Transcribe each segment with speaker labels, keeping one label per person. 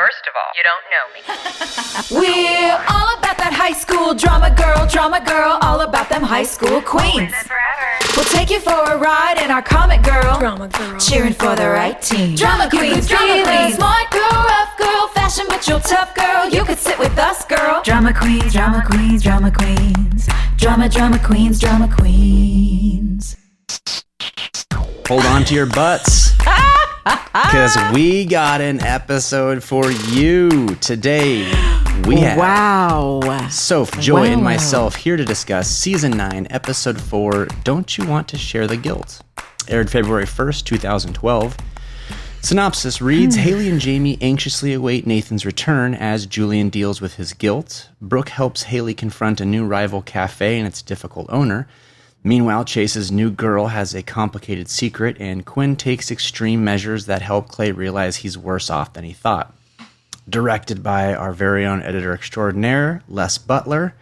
Speaker 1: First of all, you don't know me.
Speaker 2: We're all about that high school drama girl, all about them high school queens. We'll take you for a ride in our comic girl, drama girl, cheering for the right team. Drama queens, smart girl, rough girl, fashion but you're tough girl. You could sit with us, girl. Drama queens, drama queens, drama queens, drama queens, drama queens.
Speaker 3: Hold on to your butts, because we got an episode for you today. We have Soph, Joy, and myself here to discuss Season 9, Episode 4, Don't You Want to Share the Guilt? Aired February 1st, 2012. Synopsis reads, Haley and Jamie anxiously await Nathan's return as Julian deals with his guilt. Brooke helps Haley confront a new rival cafe and its difficult owner. Meanwhile, Chase's new girl has a complicated secret, and Quinn takes extreme measures that help Clay realize he's worse off than he thought. Directed by our very own editor extraordinaire, Les Butler,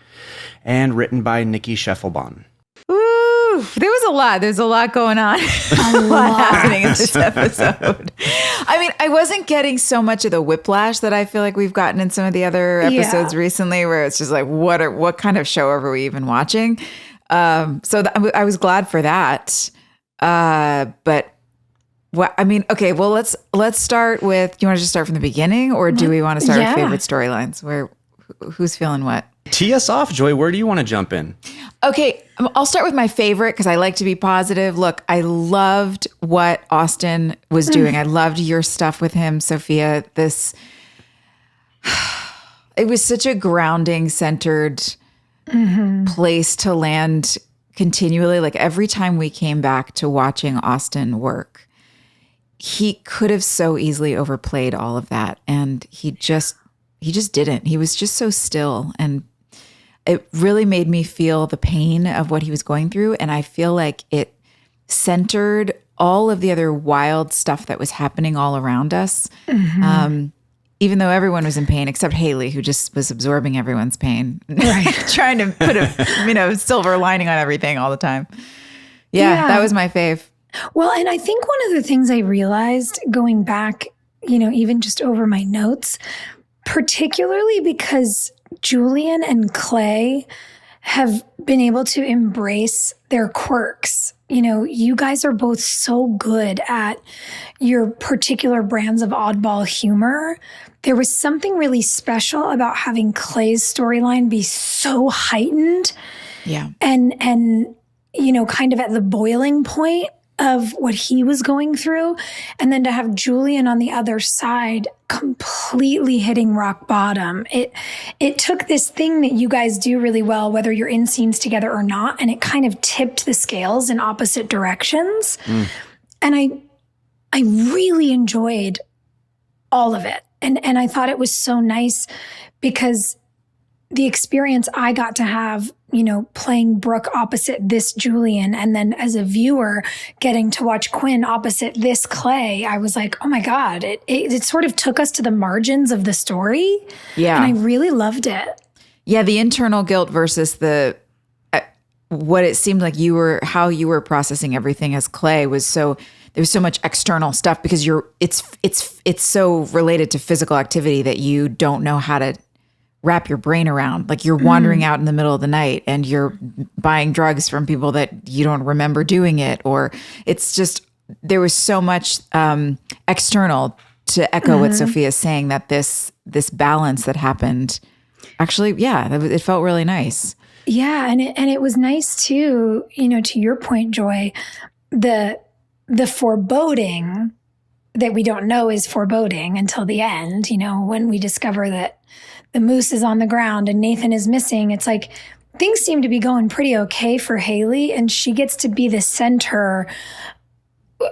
Speaker 3: and written by Nikki Scheffelbaum.
Speaker 2: Ooh, there was a lot. There's a lot going on. A lot happening in this episode. I mean, I wasn't getting so much of the whiplash that I feel like we've gotten in some of the other episodes recently, where it's just like, what kind of show are we even watching? I was glad for that. But what, I mean, okay, well, let's start with, do you want to just start from the beginning, or do we want to start with favorite storylines? Who's feeling what?
Speaker 3: Tee us off, Joy. Where do you want to jump in? Okay,
Speaker 2: I'll start with my favorite because I like to be positive. Look, I loved what Austin was doing. I loved your stuff with him, Sophia. It was such a grounding, centered place to land continually. Like every time we came back to watching Austin work, he could have so easily overplayed all of that, and he just didn't. He was just so still, and it really made me feel the pain of what he was going through, and I feel like it centered all of the other wild stuff that was happening all around us. Even though everyone was in pain except Haley, who just was absorbing everyone's pain, right? Trying to put a silver lining on everything all the time. Yeah, that was my fave.
Speaker 4: Well, and I think one of the things I realized going back, even just over my notes, particularly because Julian and Clay have been able to embrace their quirks. You guys are both so good at your particular brands of oddball humor. There was something really special about having Clay's storyline be so heightened. Yeah. And kind of at the boiling point of what he was going through. And then to have Julian on the other side completely hitting rock bottom. It took this thing that you guys do really well, whether you're in scenes together or not, and it kind of tipped the scales in opposite directions. And I really enjoyed all of it. And I thought it was so nice because the experience I got to have, playing Brooke opposite this Julian, and then as a viewer getting to watch Quinn opposite this Clay, I was like, oh my God, it sort of took us to the margins of the story. Yeah. And I really loved it.
Speaker 2: Yeah, the internal guilt versus the what it seemed like how you were processing everything as Clay was so. There's so much external stuff because it's so related to physical activity that you don't know how to wrap your brain around. Like you're wandering out in the middle of the night and you're buying drugs from people that you don't remember doing it, or it's just, there was so much external to echo what Sophia's saying, that this balance that happened actually, it felt really nice.
Speaker 4: Yeah. And it was nice too, to your point, Joy, the foreboding that we don't know is foreboding until the end, when we discover that the moose is on the ground and Nathan is missing. It's like things seem to be going pretty okay for Haley, and she gets to be the center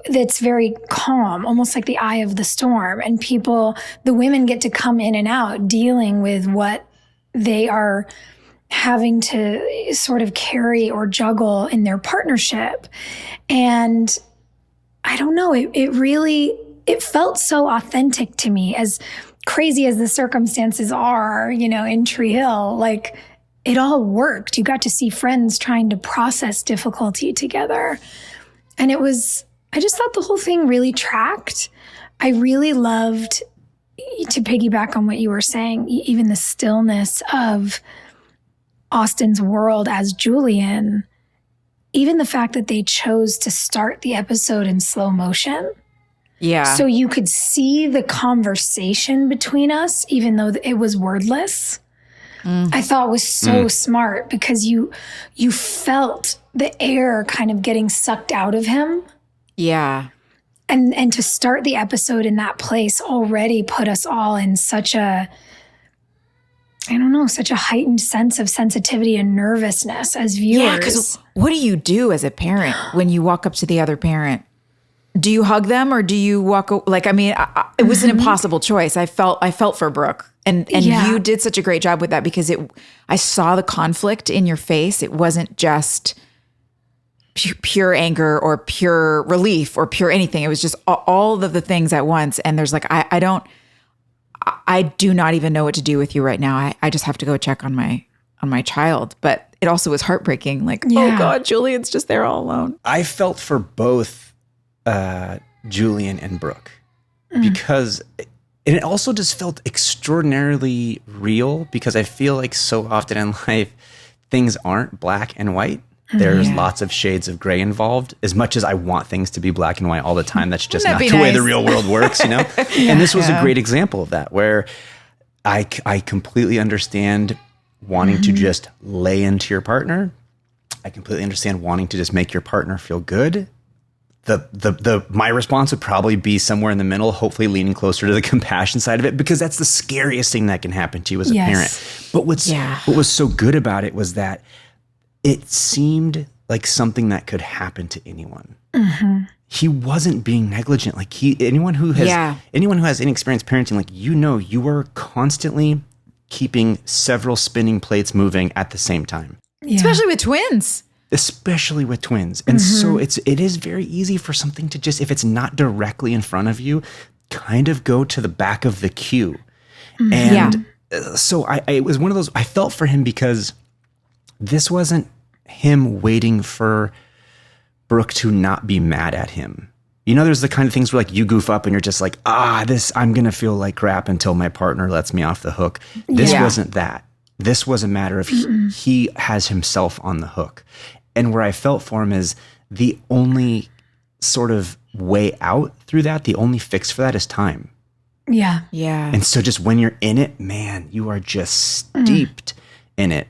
Speaker 4: that's very calm, almost like the eye of the storm. And the women get to come in and out dealing with what they are having to sort of carry or juggle in their partnership. And I don't know, it felt so authentic to me, as crazy as the circumstances are, in Tree Hill. Like, it all worked. You got to see friends trying to process difficulty together. And I just thought the whole thing really tracked. I really loved, to piggyback on what you were saying, even the stillness of Austin's world as Julian, even the fact that they chose to start the episode in slow motion.
Speaker 2: Yeah.
Speaker 4: So you could see the conversation between us, even though it was wordless. I thought was so smart, because you felt the air kind of getting sucked out of him.
Speaker 2: Yeah.
Speaker 4: And to start the episode in that place already put us all in such a heightened sense of sensitivity and nervousness as viewers.
Speaker 2: Yeah, because what do you do as a parent when you walk up to the other parent? Do you hug them, or do you walk? It was an impossible choice. I felt for Brooke, and you did such a great job with that, because I saw the conflict in your face. It wasn't just pure anger or pure relief or pure anything. It was just all of the things at once. And there's like, I do not even know what to do with you right now. I just have to go check on my child. But it also was heartbreaking. Like, oh God, Julian's just there all alone.
Speaker 3: I felt for both Julian and Brooke, because it also just felt extraordinarily real, because I feel like so often in life, things aren't black and white. There's lots of shades of gray involved. As much as I want things to be black and white all the time, that's just not the way the real world works, you know? And this was a great example of that, where I completely understand wanting to just lay into your partner. I completely understand wanting to just make your partner feel good. My response would probably be somewhere in the middle, hopefully leaning closer to the compassion side of it, because that's the scariest thing that can happen to you as a parent. But what was so good about it was that it seemed like something that could happen to anyone. He wasn't being negligent. Like anyone who has any experience parenting, like, you are constantly keeping several spinning plates moving at the same time.
Speaker 2: Yeah. Especially with twins.
Speaker 3: And so it is very easy for something to just, if it's not directly in front of you, kind of go to the back of the queue. And so it was one of those, I felt for him, because this wasn't him waiting for Brooke to not be mad at him. You know, there's the kind of things where, like, you goof up and you're just like, I'm going to feel like crap until my partner lets me off the hook. This wasn't that. This was a matter of he has himself on the hook. And where I felt for him is the only sort of way out through that, the only fix for that is time.
Speaker 4: Yeah.
Speaker 2: Yeah.
Speaker 3: And so just when you're in it, man, you are just steeped in it.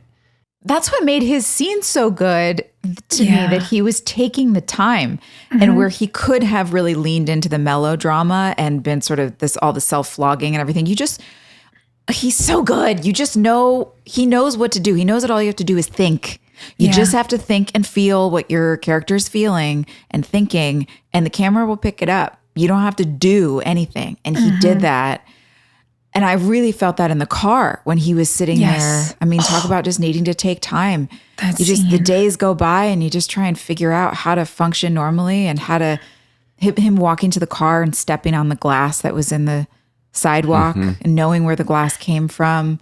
Speaker 2: That's what made his scene so good to me, that he was taking the time, and where he could have really leaned into the melodrama and been sort of all the self-flogging and everything. He's so good. You just know, he knows what to do. He knows that all you have to do is think. You just have to think and feel what your character's feeling and thinking, and the camera will pick it up. You don't have to do anything. And he did that. And I really felt that in the car when he was sitting there. I mean, talk about just needing to take time. The days go by and you just try and figure out how to function normally, and how to him walking to the car and stepping on the glass that was in the sidewalk and knowing where the glass came from.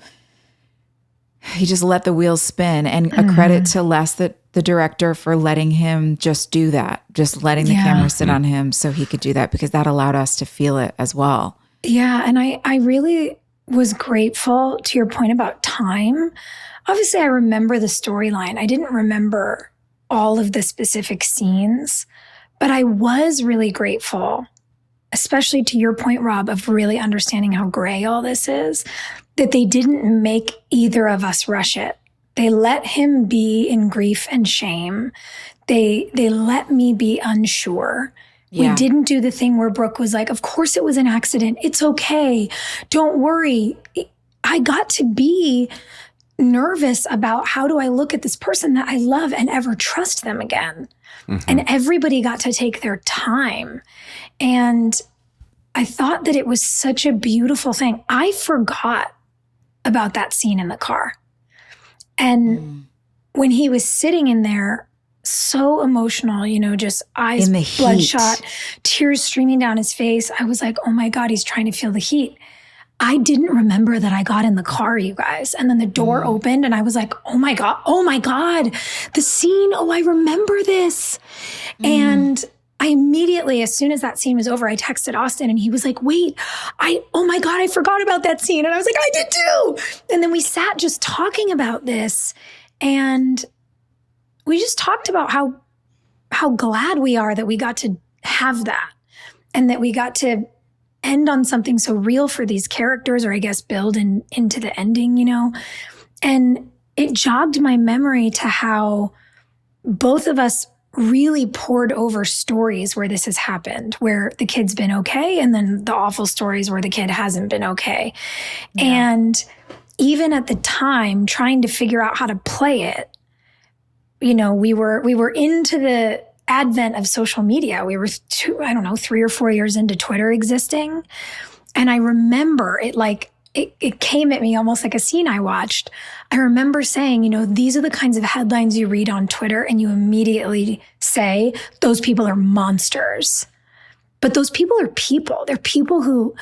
Speaker 2: He just let the wheels spin, and a credit to Les, the director, for letting him just do that, just letting the camera sit on him so he could do that, because that allowed us to feel it as well.
Speaker 4: Yeah. And I really was grateful to your point about time. Obviously, I remember the storyline. I didn't remember all of the specific scenes, but I was really grateful, especially to your point, Rob, of really understanding how gray all this is, that they didn't make either of us rush it. They let him be in grief and shame. They let me be unsure. Yeah. We didn't do the thing where Brooke was like, of course it was an accident. It's okay. Don't worry. I got to be nervous about, how do I look at this person that I love and ever trust them again? And everybody got to take their time. And I thought that it was such a beautiful thing. I forgot about that scene in the car. And when he was sitting in there, so emotional, just eyes bloodshot, tears streaming down his face, I was like, oh my God, he's trying to feel the heat. I didn't remember that I got in the car, you guys. And then the door opened and I was like, oh my God, the scene. Oh, I remember this. And I immediately, as soon as that scene was over, I texted Austin and he was like, wait, oh my God, I forgot about that scene. And I was like, I did too. And then we sat just talking about this, and we just talked about how glad we are that we got to have that, and that we got to end on something so real for these characters, or I guess build into the ending, you know? And it jogged my memory to how both of us really poured over stories where this has happened, where the kid's been okay, and then the awful stories where the kid hasn't been okay. Yeah. And even at the time, trying to figure out how to play it, you know, we were into the advent of social media. We were 3 or 4 years into Twitter existing. And I remember it came at me almost like a scene I watched. I remember saying, you know, these are the kinds of headlines you read on Twitter and you immediately say, those people are monsters. But those people are people. They're people who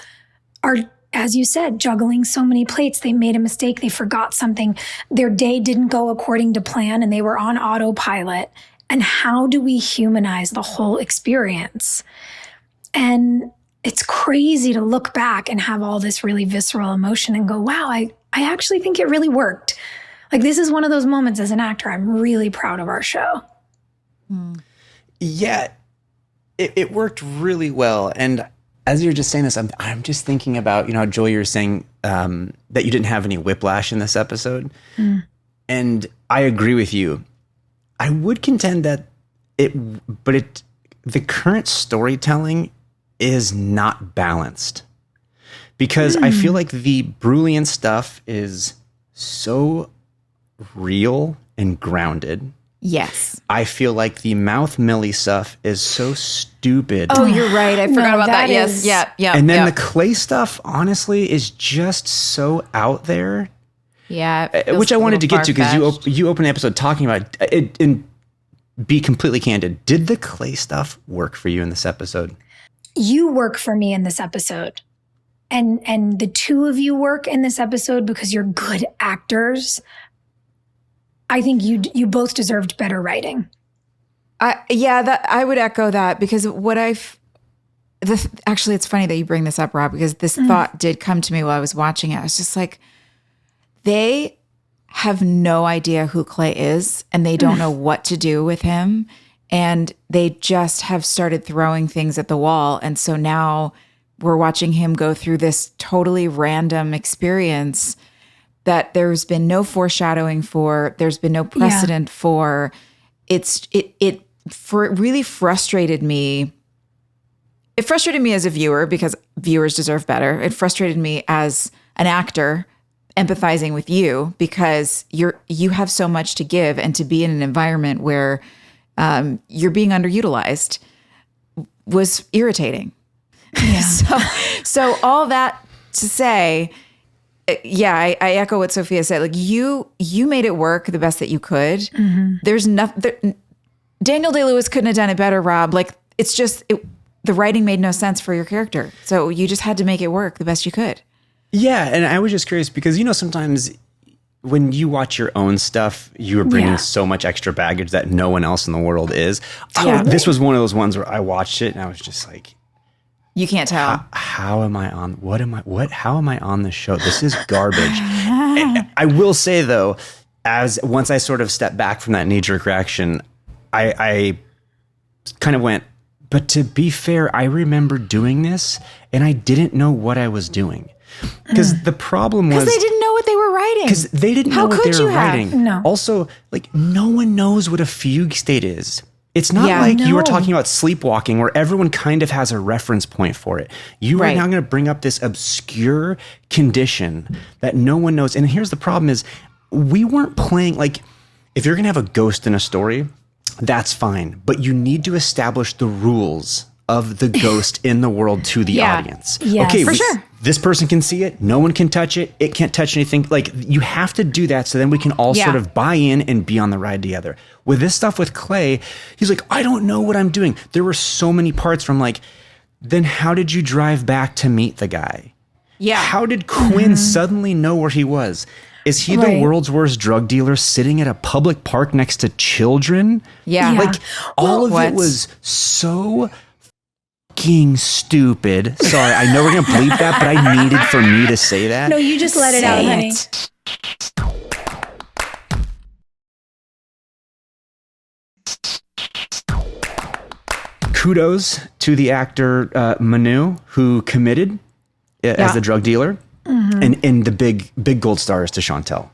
Speaker 4: are, as you said, juggling so many plates. They made a mistake. They forgot something. Their day didn't go according to plan and they were on autopilot. And how do we humanize the whole experience? And it's crazy to look back and have all this really visceral emotion and go, wow, I actually think it really worked. Like, this is one of those moments as an actor, I'm really proud of our show.
Speaker 3: Yeah, it worked really well. And as you're just saying this, I'm just thinking about, you know, Joy, you're saying that you didn't have any whiplash in this episode. And I agree with you. I would contend that the current storytelling is not balanced, because I feel like the Brilliant stuff is so real and grounded.
Speaker 2: Yes.
Speaker 3: I feel like the Mouth Millie stuff is so stupid.
Speaker 2: Oh, you're right. I forgot about that. Yes. Yeah.
Speaker 3: And then the Clay stuff, honestly, is just so out there.
Speaker 2: Yeah.
Speaker 3: Which I wanted to get to, because you opened the episode talking about it. And be completely candid, did the Clay stuff work for you in this episode?
Speaker 4: You work for me in this episode. And the two of you work in this episode because you're good actors. I think you both deserved better writing.
Speaker 2: I would echo that, because actually, it's funny that you bring this up, Rob, because this thought did come to me while I was watching it. I was just like, they have no idea who Clay is, and they don't know what to do with him. And they just have started throwing things at the wall. And so now we're watching him go through this totally random experience that there's been no foreshadowing for, there's been no precedent for. It really frustrated me. It frustrated me as a viewer, because viewers deserve better. It frustrated me as an actor empathizing with you, because you have so much to give, and to be in an environment where you're being underutilized was irritating. Yeah. so all that to say, I echo what Sophia said. Like, you made it work the best that you could. Mm-hmm. There's nothing. Daniel Day-Lewis couldn't have done it better, Rob. Like, it's just the writing made no sense for your character, so you just had to make it work the best you could. Yeah,
Speaker 3: and I was just curious, because, you know, sometimes when you watch your own stuff, you are bringing so much extra baggage that no one else in the world is. This was one of those ones where I watched it and I was just like,
Speaker 2: you can't tell.
Speaker 3: How am I on? How am I on this show? This is garbage. I will say, though, once I sort of stepped back from that knee-jerk reaction, I kind of went, but to be fair, I remember doing this and I didn't know what I was doing. Because the problem was,
Speaker 2: because they didn't know what they were writing.
Speaker 3: Because they didn't know what they were writing.
Speaker 4: No.
Speaker 3: Also, like, no one knows what a fugue state is. It's not like you were talking about sleepwalking, where everyone kind of has a reference point for it. You are now going to bring up this obscure condition that no one knows. And here's the problem is, we weren't playing, like, if you're going to have a ghost in a story, that's fine. But you need to establish the rules of the ghost in the world to the audience.
Speaker 4: Yes,
Speaker 3: okay,
Speaker 4: for sure.
Speaker 3: This person can see it. No one can touch it. It can't touch anything. Like, you have to do that, so then we can all sort of buy in and be on the ride together. With this stuff with Clay, he's like, I don't know what I'm doing. There were so many parts from like, then how did you drive back to meet the guy?
Speaker 2: Yeah.
Speaker 3: How did Quinn suddenly know where he was? Is he the world's worst drug dealer sitting at a public park next to children?
Speaker 2: Yeah.
Speaker 3: Like, all of it was so fucking stupid. Sorry, I know we're going to bleep that, but I needed for me to say that.
Speaker 4: No, you just let it out, honey.
Speaker 3: Kudos to the actor Manu, who committed as the drug dealer, and the big gold stars to Chantel,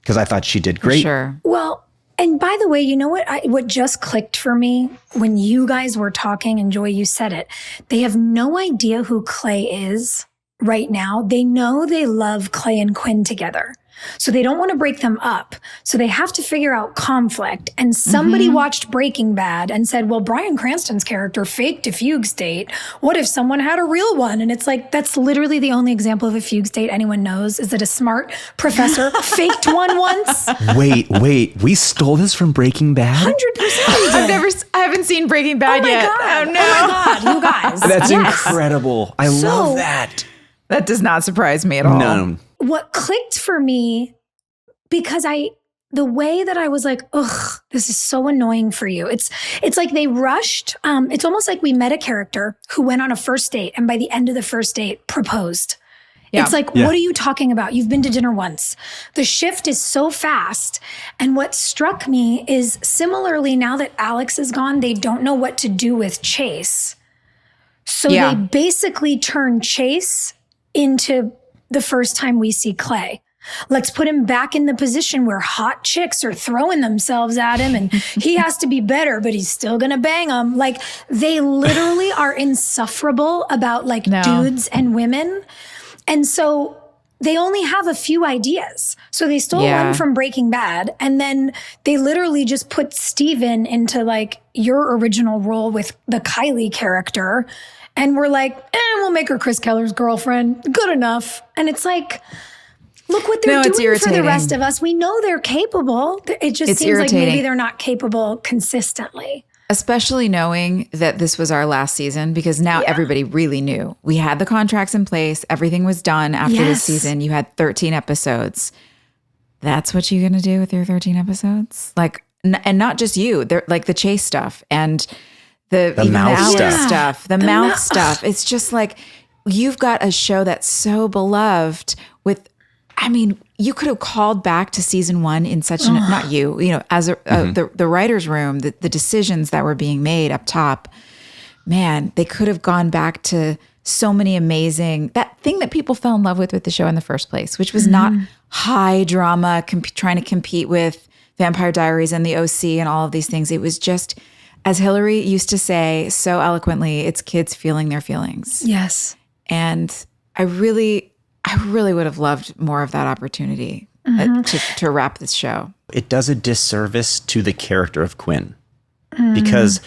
Speaker 3: because I thought she did great.
Speaker 2: Sure.
Speaker 4: Well, and by the way, you know what just clicked for me when you guys were talking, and Joy, you said it. They have no idea who Clay is right now. They know they love Clay and Quinn together. So they don't want to break them up. So they have to figure out conflict. And somebody watched Breaking Bad and said, well, Bryan Cranston's character faked a fugue state. What if someone had a real one? And it's like, that's literally the only example of a fugue state anyone knows, is that a smart professor faked one once.
Speaker 3: Wait, we stole this from Breaking Bad?
Speaker 4: 100%.
Speaker 2: I haven't seen Breaking Bad yet.
Speaker 4: God.
Speaker 2: Oh no.
Speaker 4: Oh my God, you guys.
Speaker 3: That's incredible. I love that.
Speaker 2: That does not surprise me at all.
Speaker 3: No.
Speaker 4: What clicked for me, because the way that I was like, ugh, this is so annoying for you. It's like they rushed. It's almost like we met a character who went on a first date, and by the end of the first date proposed. Yeah. It's like, what are you talking about? You've been to dinner once. The shift is so fast. And what struck me is, similarly, now that Alex is gone, they don't know what to do with Chase. So they basically turn Chase into the first time we see Clay. Let's put him back in the position where hot chicks are throwing themselves at him and he has to be better, but he's still going to bang them. Like, they literally are insufferable about dudes and women. And so they only have a few ideas. So they stole one from Breaking Bad, and then they literally just put Steven into your original role with the Kylie character. And we're like, we'll make her Chris Keller's girlfriend. Good enough. And it's like, look what they're doing for the rest of us. We know they're capable. It just seems like maybe they're not capable consistently.
Speaker 2: Especially knowing that this was our last season, because now everybody really knew. We had the contracts in place. Everything was done after this season. You had 13 episodes. That's what you're going to do with your 13 episodes? And not just you. They're the Chase stuff and the mouth stuff. The mouth stuff. It's just like, you've got a show that's so beloved with, you could have called back to season one in such an, not you, as the writer's room, the decisions that were being made up top, man, they could have gone back to so many amazing, that thing that people fell in love with the show in the first place, which was not high drama, trying to compete with Vampire Diaries and the OC and all of these things. It was just, as Hilarie used to say so eloquently, it's kids feeling their feelings.
Speaker 4: Yes.
Speaker 2: And I really would have loved more of that opportunity to wrap this show.
Speaker 3: It does a disservice to the character of Quinn because,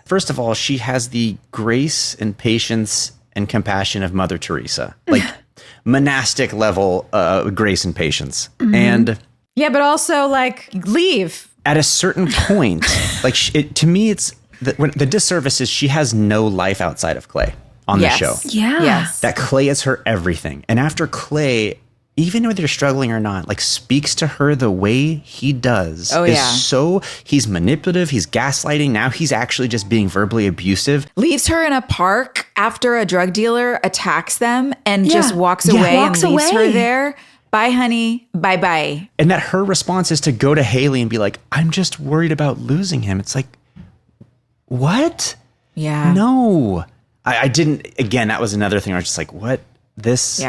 Speaker 3: first of all, she has the grace and patience and compassion of Mother Teresa, monastic level grace and patience. And
Speaker 2: but also leave.
Speaker 3: At a certain point, to me, it's the disservice is she has no life outside of Clay on the show.
Speaker 4: Yeah.
Speaker 2: Yes.
Speaker 3: That Clay is her everything. And after Clay, even whether they're struggling or not, speaks to her the way he does. He's manipulative, he's gaslighting. Now he's actually just being verbally abusive.
Speaker 2: Leaves her in a park after a drug dealer attacks them and just walks away and leaves her there. Bye, honey. Bye-bye.
Speaker 3: And that her response is to go to Haley and be like, I'm just worried about losing him. It's like, what?
Speaker 2: Yeah.
Speaker 3: No. I didn't, again, that was another thing where I was just like, what? This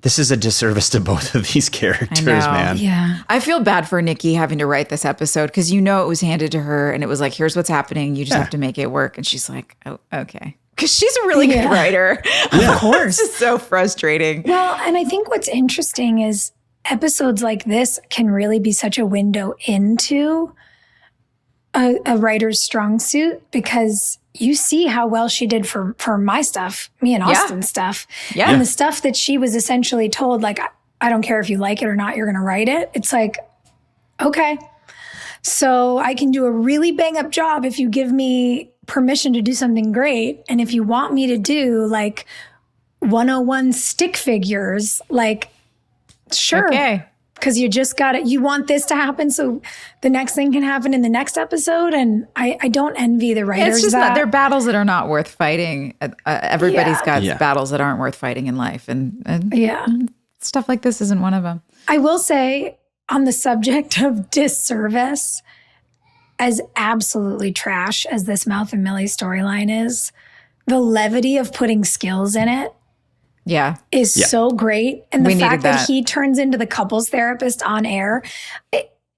Speaker 3: is a disservice to both of these characters, man.
Speaker 4: Yeah.
Speaker 2: I feel bad for Nikki having to write this episode, because it was handed to her and it was like, here's what's happening. You just have to make it work. And she's like, oh, okay. Because she's a really good writer.
Speaker 4: Of course.
Speaker 2: It's just so frustrating.
Speaker 4: Well, and I think what's interesting is episodes like this can really be such a window into a writer's strong suit, because you see how well she did for my stuff, me and Austin's stuff. Yeah. And the stuff that she was essentially told, I don't care if you like it or not, you're going to write it. It's like, okay, so I can do a really bang up job if you give me permission to do something great. And if you want me to do 101 stick figures. Like, sure.
Speaker 2: Okay.
Speaker 4: Because you just got it. You want this to happen so the next thing can happen in the next episode. And I don't envy the writers.
Speaker 2: It's just that they're battles that are not worth fighting. Everybody's got battles that aren't worth fighting in life. And stuff like this isn't one of them.
Speaker 4: I will say, on the subject of disservice, as absolutely trash as this Mouth and Millie storyline is, the levity of putting skills in it is so great. And the fact that he turns into the couples therapist on air,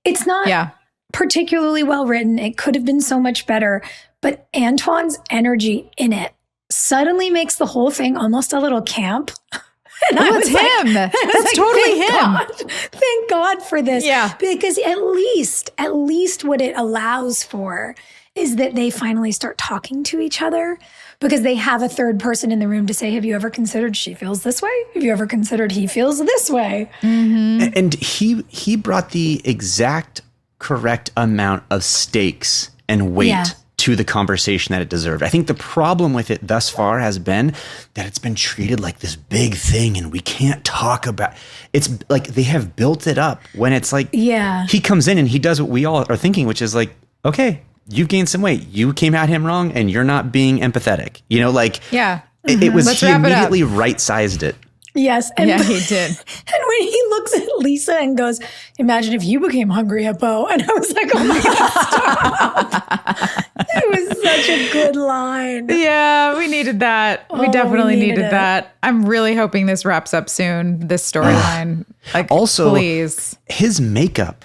Speaker 4: it's not particularly well written. It could have been so much better. But Antoine's energy in it suddenly makes the whole thing almost a little camp. And
Speaker 2: it's him. That's totally him.
Speaker 4: Thank God for this.
Speaker 2: Yeah.
Speaker 4: Because at least what it allows for is that they finally start talking to each other, because they have a third person in the room to say, have you ever considered she feels this way? Have you ever considered he feels this way?
Speaker 2: Mm-hmm.
Speaker 3: And he brought the exact correct amount of stakes and weight to the conversation that it deserved. I think the problem with it thus far has been that it's been treated like this big thing and we can't talk about. It's like they have built it up when it's like he comes in and he does what we all are thinking, which is like, okay, you've gained some weight. You came at him wrong and you're not being empathetic. You know, like it was, he immediately right-sized it.
Speaker 4: Yes.
Speaker 2: And he did.
Speaker 4: And when he looks at Lisa and goes, imagine if you became Hungry Hippo. And I was like, oh my God, stop. It was such a good line.
Speaker 2: Yeah, we needed that. We definitely needed that. I'm really hoping this wraps up soon, this storyline. Like,
Speaker 3: also,
Speaker 2: please.
Speaker 3: His makeup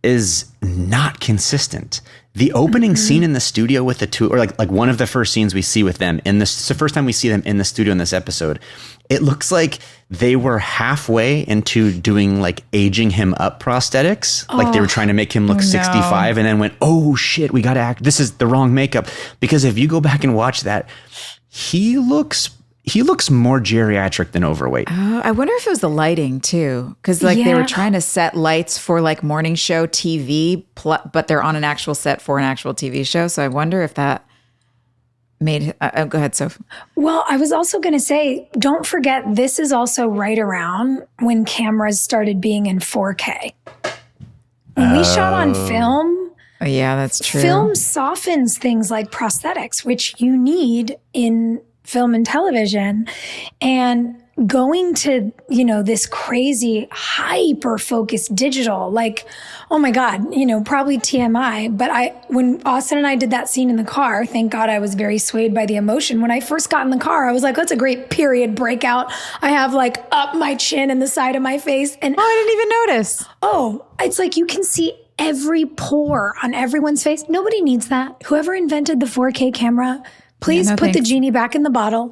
Speaker 3: is not consistent. The opening scene in the studio with the two, or like one of the first scenes we see with them in this, it's the first time we see them in the studio in this episode. It looks like they were halfway into doing like aging him up prosthetics. Like they were trying to make him look 65 and then went, oh shit, we got to act. This is the wrong makeup. Because if you go back and watch that, he looks more geriatric than overweight.
Speaker 2: I wonder if it was the lighting too. Because like they were trying to set lights for like morning show TV, but they're on an actual set for an actual TV show. So I wonder if that made go ahead, Soph.
Speaker 4: Well, I was also going to say, don't forget, this is also right around when cameras started being in 4K. When we shot on film.
Speaker 2: Oh, yeah, that's true.
Speaker 4: Film softens things like prosthetics, which you need in film and television. And going to, this crazy hyper-focused digital, like, oh my God, probably TMI. But when Austin and I did that scene in the car, thank God I was very swayed by the emotion. When I first got in the car, I was like, that's a great period breakout. I have like up my chin and the side of my face. And
Speaker 2: I didn't even notice.
Speaker 4: Oh, it's like you can see every pore on everyone's face. Nobody needs that. Whoever invented the 4K camera, please put the genie back in the bottle.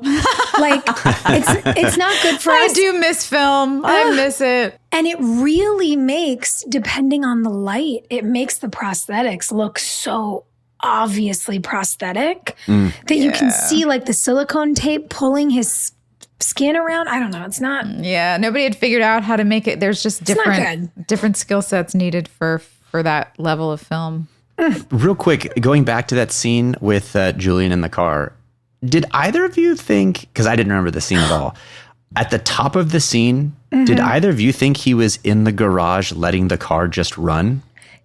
Speaker 4: Like, it's not good for us.
Speaker 2: I do miss film. I miss it.
Speaker 4: And it really makes, depending on the light, it makes the prosthetics look so obviously prosthetic that you can see like the silicone tape pulling his skin around. I don't know. It's not.
Speaker 2: Yeah. Nobody had figured out how to make it. There's just different skill sets needed for that level of film.
Speaker 3: Real quick, going back to that scene with Julian in the car, did either of you think, because I didn't remember the scene at all, at the top of the scene, did either of you think he was in the garage letting the car just run?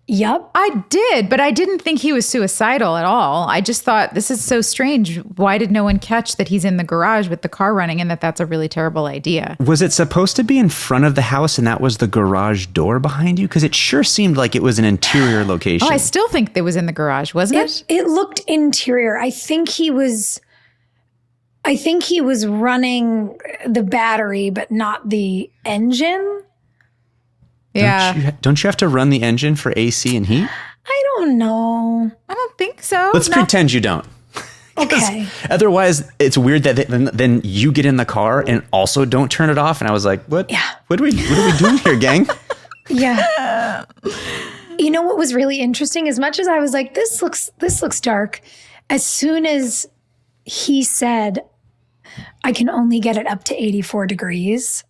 Speaker 4: Yep.
Speaker 2: I did, but I didn't think he was suicidal at all. I just thought, this is so strange. Why did no one catch that he's in the garage with the car running and that's a really terrible idea?
Speaker 3: Was it supposed to be in front of the house and that was the garage door behind you? Because it sure seemed like it was an interior location.
Speaker 2: Oh, I still think it was in the garage, wasn't it?
Speaker 4: It looked interior. I think he was running the battery, but not the engine.
Speaker 2: Yeah.
Speaker 3: Don't you have to run the engine for AC and heat?
Speaker 4: I don't know.
Speaker 2: I don't think so.
Speaker 3: Let's pretend you don't.
Speaker 4: Okay.
Speaker 3: Otherwise, it's weird that then you get in the car and also don't turn it off. And I was like, what?
Speaker 4: Yeah.
Speaker 3: What are we doing here, gang?
Speaker 4: Yeah. You know what was really interesting? As much as I was like, this looks dark, as soon as he said, I can only get it up to 84 degrees.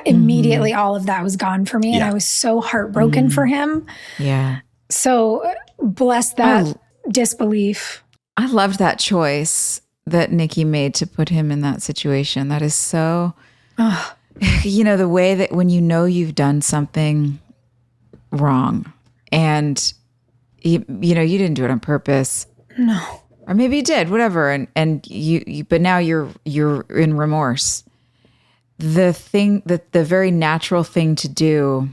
Speaker 4: Immediately all of that was gone for me. And I was so heartbroken for him.
Speaker 2: Yeah.
Speaker 4: So bless that disbelief.
Speaker 2: I loved that choice. that Nikki made to put him in that situation. That is so, the way that when you've done something wrong and you didn't do it on purpose.
Speaker 4: No.
Speaker 2: Or maybe you did, whatever. And you but now you're in remorse. The very natural thing to do,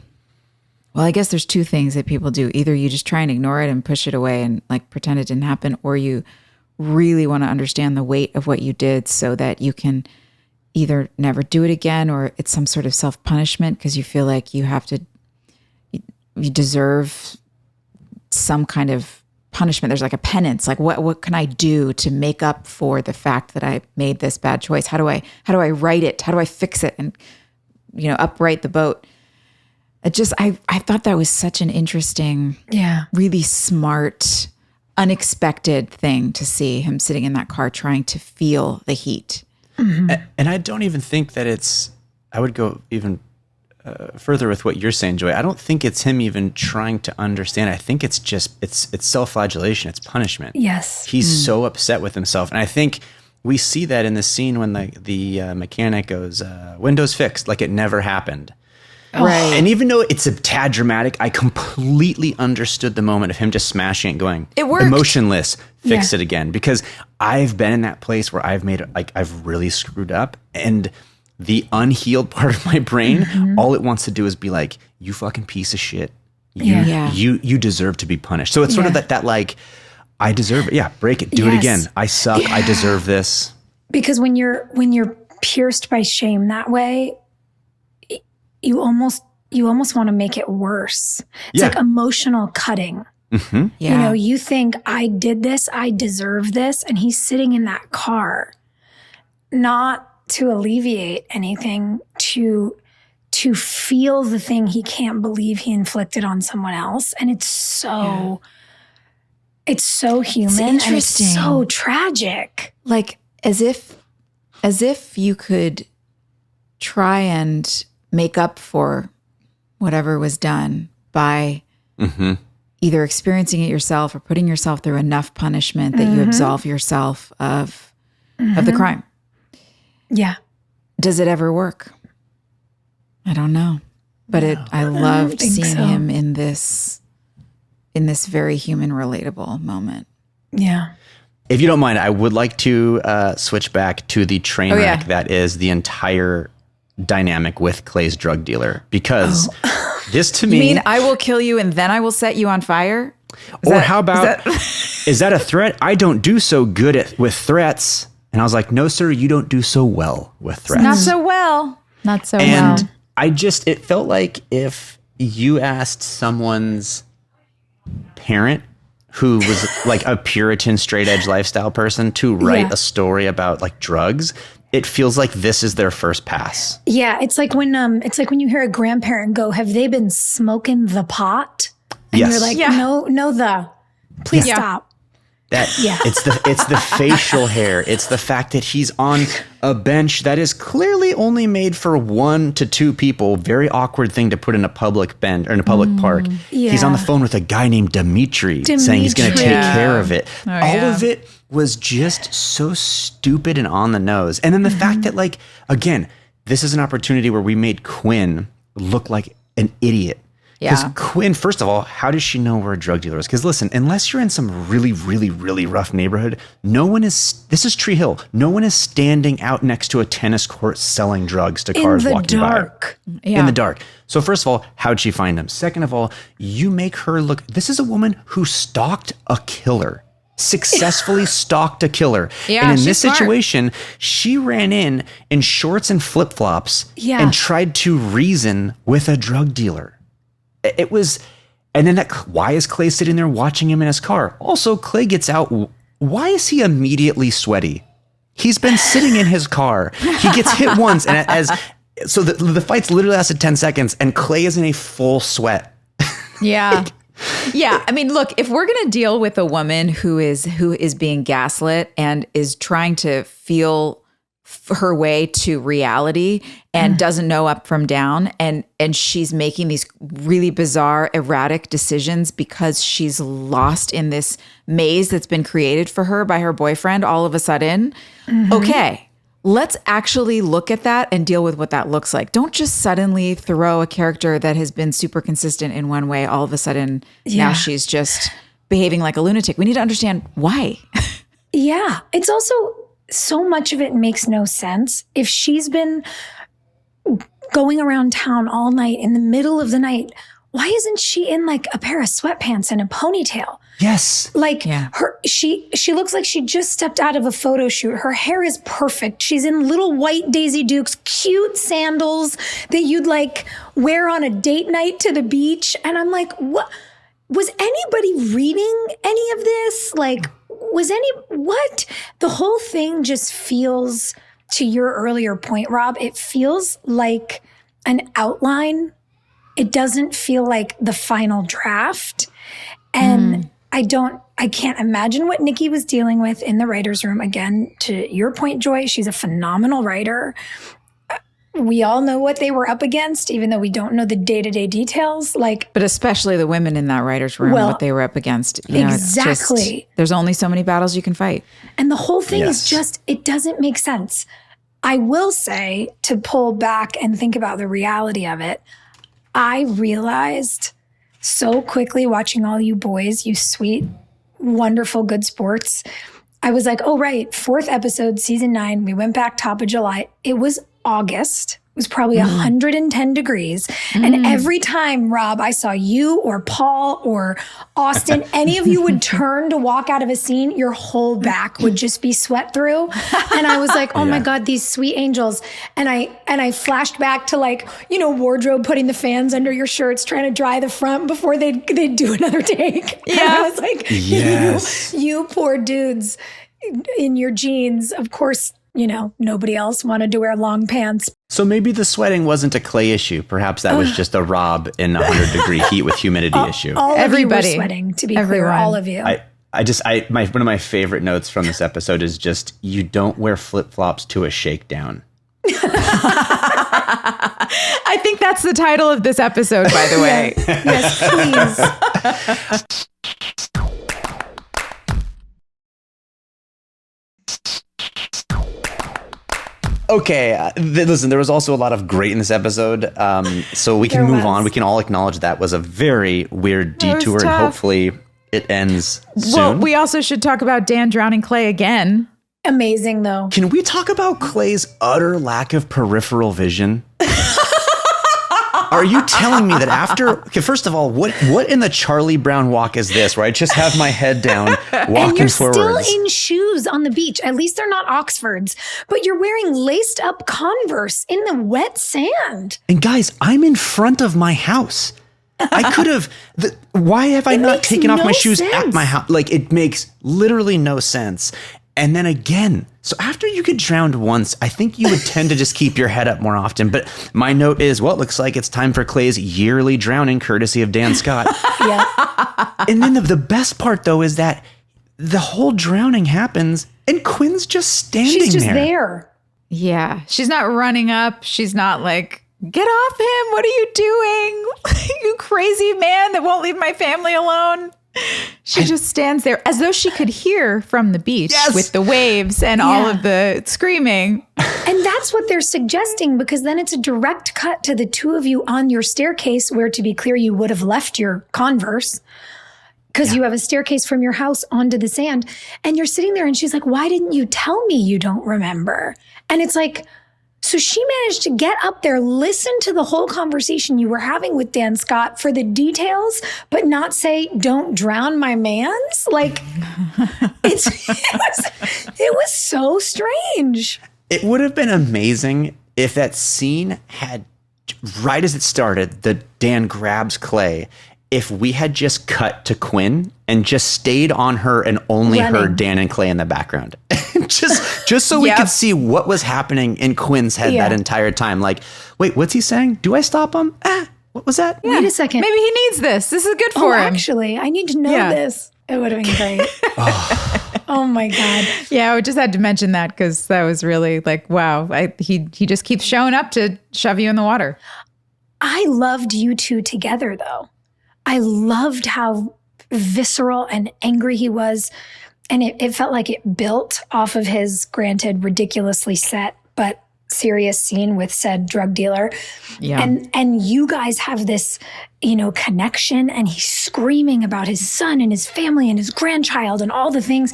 Speaker 2: well, I guess there's two things that people do. Either you just try and ignore it and push it away and like pretend it didn't happen, or you really want to understand the weight of what you did so that you can either never do it again, or it's some sort of self-punishment because you feel like you deserve some kind of punishment. There's like a penance. Like what can I do to make up for the fact that I made this bad choice? How do I right it? How do I fix it and upright the boat? I thought that was such an interesting, really smart, unexpected thing to see him sitting in that car trying to feel the heat.
Speaker 3: Mm-hmm. And I don't even think that I would go even further with what you're saying, Joy. I don't think it's him even trying to understand. I think it's just, it's self-flagellation. It's punishment.
Speaker 4: Yes.
Speaker 3: He's so upset with himself. And I think we see that in the scene when the mechanic goes, windows fixed, like it never happened.
Speaker 2: Right.
Speaker 3: And even though it's a tad dramatic, I completely understood the moment of him just smashing it, going,
Speaker 2: it worked.
Speaker 3: Emotionless, fix it again. Because I've been in that place where I've really screwed up, and the unhealed part of my brain, all it wants to do is be like, you fucking piece of shit. You deserve to be punished. So it's sort of that like, I deserve it. Yeah, break it. Do it again. I suck. I deserve this.
Speaker 4: Because when you're pierced by shame that way, you almost want to make it worse. It's like emotional cutting.
Speaker 3: Mm-hmm.
Speaker 2: Yeah.
Speaker 4: You think I did this, I deserve this, and he's sitting in that car, not to alleviate anything, to feel the thing he can't believe he inflicted on someone else. And it's so human and it's so tragic.
Speaker 2: Like as if you could try and make up for whatever was done by either experiencing it yourself or putting yourself through enough punishment that you absolve yourself of the crime.
Speaker 4: Yeah.
Speaker 2: Does it ever work? I don't know. But I loved seeing him in this very human, relatable moment.
Speaker 4: Yeah.
Speaker 3: If you don't mind, I would like to switch back to the train wreck that is the entire dynamic with Clay's drug dealer, because this to me...
Speaker 2: You mean I will kill you and then I will set you on fire?
Speaker 3: How about, is that a threat? I don't do so good with threats. And I was like, no, sir, you don't do so well with threats.
Speaker 2: Not so well.
Speaker 3: And it felt like if you asked someone's parent who was like a Puritan straight edge lifestyle person to write a story about like drugs, it feels like this is their first pass.
Speaker 4: Yeah, it's like when you hear a grandparent go, "Have they been smoking the pot?" And you're like, "No, please stop."
Speaker 3: It's the facial hair. It's the fact that he's on a bench that is clearly only made for 1 to 2 people. Very awkward thing to put in a public bench or in a public park. Yeah. He's on the phone with a guy named Dimitri. Saying he's going to take care of it. All of it was just so stupid and on the nose. And then the fact that, like, again, this is an opportunity where we made Quinn look like an idiot. Because Quinn, first of all, how does she know where a drug dealer is? Because listen, unless you're in some really, really, really rough neighborhood, this is Tree Hill. No one is standing out next to a tennis court selling drugs to cars walking by. In the dark. So first of all, how'd she find him? Second of all, you make her look, this is a woman who stalked a killer. Successfully stalked a killer. Yeah, and in this situation, she ran in shorts and flip-flops and tried to reason with a drug dealer. It was, and then why is Clay sitting there watching him in his car? Also, Clay gets out. Why is he immediately sweaty? He's been sitting in his car. He gets hit once, and so the fight's literally lasted 10 seconds, and Clay is in a full sweat.
Speaker 2: Yeah. Yeah. I mean, look, if we're going to deal with a woman who is being gaslit and is trying to feel her way to reality and doesn't know up from down. And she's making these really bizarre, erratic decisions because she's lost in this maze that's been created for her by her boyfriend all of a sudden. Okay, let's actually look at that and deal with what that looks like. Don't just suddenly throw a character that has been super consistent in one way. All of a sudden, now she's just behaving like a lunatic. We need to understand why.
Speaker 4: Yeah. It's also, so much of it makes no sense. If she's been going around town all night in the middle of the night, why isn't she in like a pair of sweatpants and a ponytail?
Speaker 3: Yes.
Speaker 4: Like she looks like she just stepped out of a photo shoot. Her hair is perfect. She's in little white Daisy Dukes, cute sandals that you'd like wear on a date night to the beach. And I'm like, what? Was anybody reading any of this? Like, what? The whole thing just feels, to your earlier point, Rob, it feels like an outline. It doesn't feel like the final draft. And I can't imagine what Nikki was dealing with in the writer's room. Again, to your point, Joy, she's a phenomenal writer. We all know what they were up against, even though we don't know the day-to-day details. But
Speaker 2: especially the women in that writer's room, what they were up against.
Speaker 4: Exactly.
Speaker 2: There's only so many battles you can fight.
Speaker 4: And the whole thing is just, it doesn't make sense. I will say, to pull back and think about the reality of it, I realized so quickly watching all you boys, you sweet, wonderful, good sports. I was like, oh, right, 4th episode, season 9. We went back top of July. It was August. It was probably 110 degrees. And every time, Rob, I saw you or Paul or Austin, any of you would turn to walk out of a scene, your whole back would just be sweat through. And I was like, oh my God, these sweet angels. And I flashed back to wardrobe putting the fans under your shirts, trying to dry the front before they'd do another take. Yeah. And I was like, you poor dudes in your jeans. Of course, nobody else wanted to wear long pants.
Speaker 3: So maybe the sweating wasn't a Clay issue. Perhaps that was just a Rob in 100-degree heat with humidity issue.
Speaker 4: All everybody of you were sweating, to be clear, all of you.
Speaker 3: One of my favorite notes from this episode is just, you don't wear flip-flops to a shakedown.
Speaker 2: I think that's the title of this episode, by the way.
Speaker 4: Yes, please.
Speaker 3: Okay, listen, there was also a lot of great in this episode, so we can move on. We can all acknowledge that was a very weird detour, and hopefully it ends soon.
Speaker 2: Well, we also should talk about Dan drowning Clay again.
Speaker 4: Amazing, though.
Speaker 3: Can we talk about Clay's utter lack of peripheral vision? Are you telling me that after... Okay, first of all, what in the Charlie Brown walk is this, where I just have my head down, walking forwards?
Speaker 4: And you're still in shoes on the beach. At least they're not Oxfords. But you're wearing laced up Converse in the wet sand.
Speaker 3: And guys, I'm in front of my house. I could have... Why have I not taken off my shoes at my house? Like, it makes literally no sense. And then again, so after you get drowned once, I think you would tend to just keep your head up more often. But my note is, well, it looks like it's time for Clay's yearly drowning, courtesy of Dan Scott.
Speaker 4: Yeah.
Speaker 3: And then the best part, though, is that the whole drowning happens and Quinn's just standing there.
Speaker 4: She's just there.
Speaker 2: Yeah. She's not running up. She's not like, get off him. What are you doing? You crazy man that won't leave my family alone. She just stands there as though she could hear from the beach with the waves and all of the screaming.
Speaker 4: And that's what they're suggesting, because then it's a direct cut to the two of you on your staircase where, to be clear, you would have left your Converse because you have a staircase from your house onto the sand. And you're sitting there and she's like, why didn't you tell me you don't remember? And it's like, so she managed to get up there, listen to the whole conversation you were having with Dan Scott for the details, but not say, don't drown my mans. Like, it was so strange.
Speaker 3: It would have been amazing if that scene had, right as it started, the Dan grabs Clay, if we had just cut to Quinn and just stayed on her and only heard Dan and Clay in the background. just so we could see what was happening in Quinn's head that entire time. Like, wait, what's he saying? Do I stop him? What was that?
Speaker 4: Wait a second.
Speaker 2: Maybe he needs this. This is good for him.
Speaker 4: Actually, I need to know this. It would have been great. Oh my God.
Speaker 2: Yeah, I just had to mention that because that was really like, wow. He just keeps showing up to shove you in the water.
Speaker 4: I loved you two together, though. I loved how visceral and angry he was. And it felt like it built off of his, granted, ridiculously set, but serious scene with said drug dealer.
Speaker 2: Yeah.
Speaker 4: And you guys have this, connection, and he's screaming about his son and his family and his grandchild and all the things,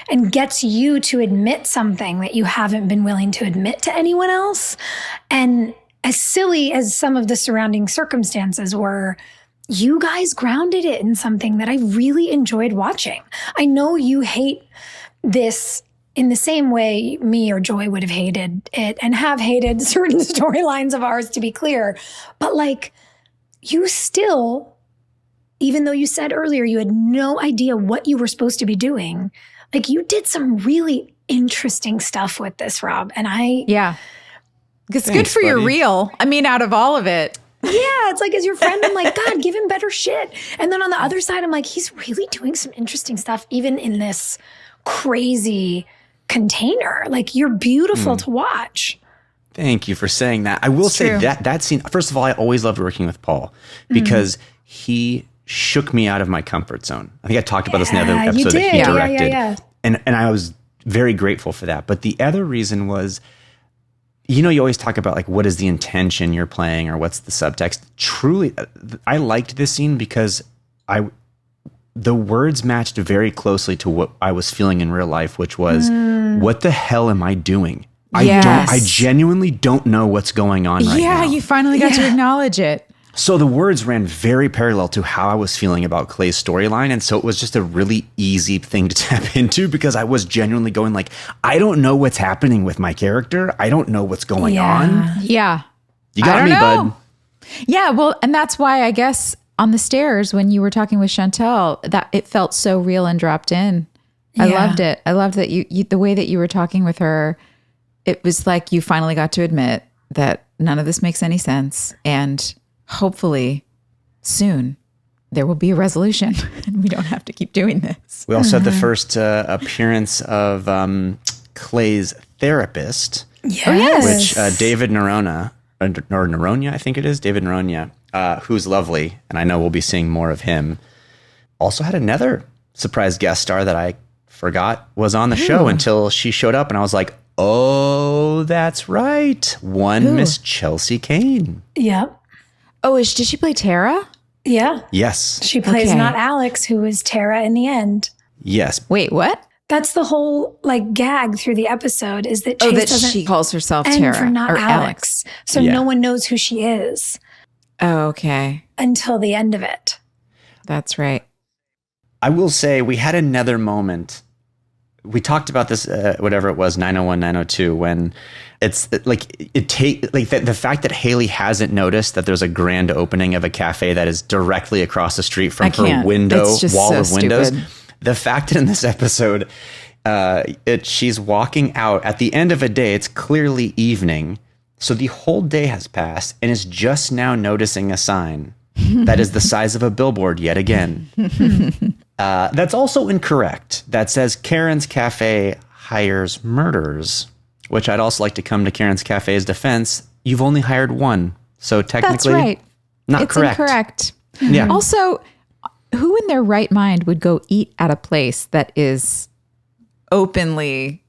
Speaker 4: and gets you to admit something that you haven't been willing to admit to anyone else. And as silly as some of the surrounding circumstances were, you guys grounded it in something that I really enjoyed watching. I know you hate this in the same way me or Joy would have hated it and have hated certain storylines of ours, to be clear. But like, you still, even though you said earlier you had no idea what you were supposed to be doing, like you did some really interesting stuff with this, Rob. And
Speaker 2: yeah. It's good for your reel. I mean, out of all of it.
Speaker 4: Yeah, it's like, as your friend, I'm like, God, give him better shit. And then on the other side, I'm like, he's really doing some interesting stuff, even in this crazy container. Like, you're beautiful to watch.
Speaker 3: Thank you for saying that. I will say that scene, first of all, I always loved working with Paul because he shook me out of my comfort zone. I think I talked about this in the other episode that he directed. Yeah. And I was very grateful for that. But the other reason was, you always talk about like, what is the intention you're playing or what's the subtext? Truly, I liked this scene because the words matched very closely to what I was feeling in real life, which was, what the hell am I doing? I genuinely don't know what's going on right now.
Speaker 2: Yeah, you finally got to acknowledge it.
Speaker 3: So the words ran very parallel to how I was feeling about Clay's storyline. And so it was just a really easy thing to tap into because I was genuinely going like, I don't know what's happening with my character. I don't know what's going on.
Speaker 2: Yeah.
Speaker 3: You got me, bud.
Speaker 2: Yeah, well, and that's why I guess on the stairs when you were talking with Chantel, that it felt so real and dropped in. I loved it. I loved that you the way that you were talking with her. It was like you finally got to admit that none of this makes any sense. And hopefully soon there will be a resolution and we don't have to keep doing this.
Speaker 3: We also had the first appearance of Clay's therapist, which David Noronha, or Noronha, I think it is, David Noronha, who's lovely. And I know we'll be seeing more of him. Also had another surprise guest star that I forgot was on the show until she showed up. And I was like, oh, that's right. Miss Chelsea Kane.
Speaker 4: Yep.
Speaker 2: Oh, did she play Tara?
Speaker 4: Yeah.
Speaker 3: Yes.
Speaker 4: She plays not Alex, who is Tara in the end.
Speaker 3: Yes.
Speaker 2: Wait, what?
Speaker 4: That's the whole gag through the episode is that Chase doesn't
Speaker 2: she calls herself Tara
Speaker 4: for not
Speaker 2: or
Speaker 4: Alex. So no one knows who she is.
Speaker 2: Oh, okay.
Speaker 4: Until the end of it.
Speaker 2: That's right.
Speaker 3: I will say we had another moment. We talked about this, whatever it was, 901, 902, when it's the fact that Haley hasn't noticed that there's a grand opening of a cafe that is directly across the street from her window, wall of windows. Stupid. The fact that in this episode, she's walking out at the end of a day, it's clearly evening. So the whole day has passed and is just now noticing a sign that is the size of a billboard yet again. That's also incorrect. That says Karen's Cafe hires murderers, which I'd also like to come to Karen's Cafe's defense. You've only hired one. So technically,
Speaker 2: that's right.
Speaker 3: Not
Speaker 2: it's
Speaker 3: correct.
Speaker 2: Incorrect.
Speaker 3: Yeah.
Speaker 2: Also, who in their right mind would go eat at a place that is openly,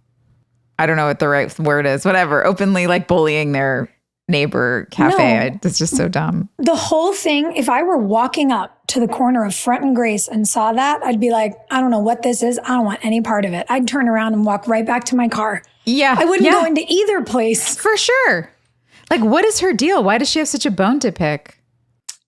Speaker 2: I don't know what the right word is, whatever, openly bullying their neighbor cafe?
Speaker 4: No.
Speaker 2: It's just so dumb.
Speaker 4: The whole thing, if I were walking up to the corner of Front and Grace and saw that, I'd be like, I don't know what this is. I don't want any part of it. I'd turn around and walk right back to my car.
Speaker 2: Yeah.
Speaker 4: I wouldn't go into either place.
Speaker 2: For sure. What is her deal? Why does she have such a bone to pick?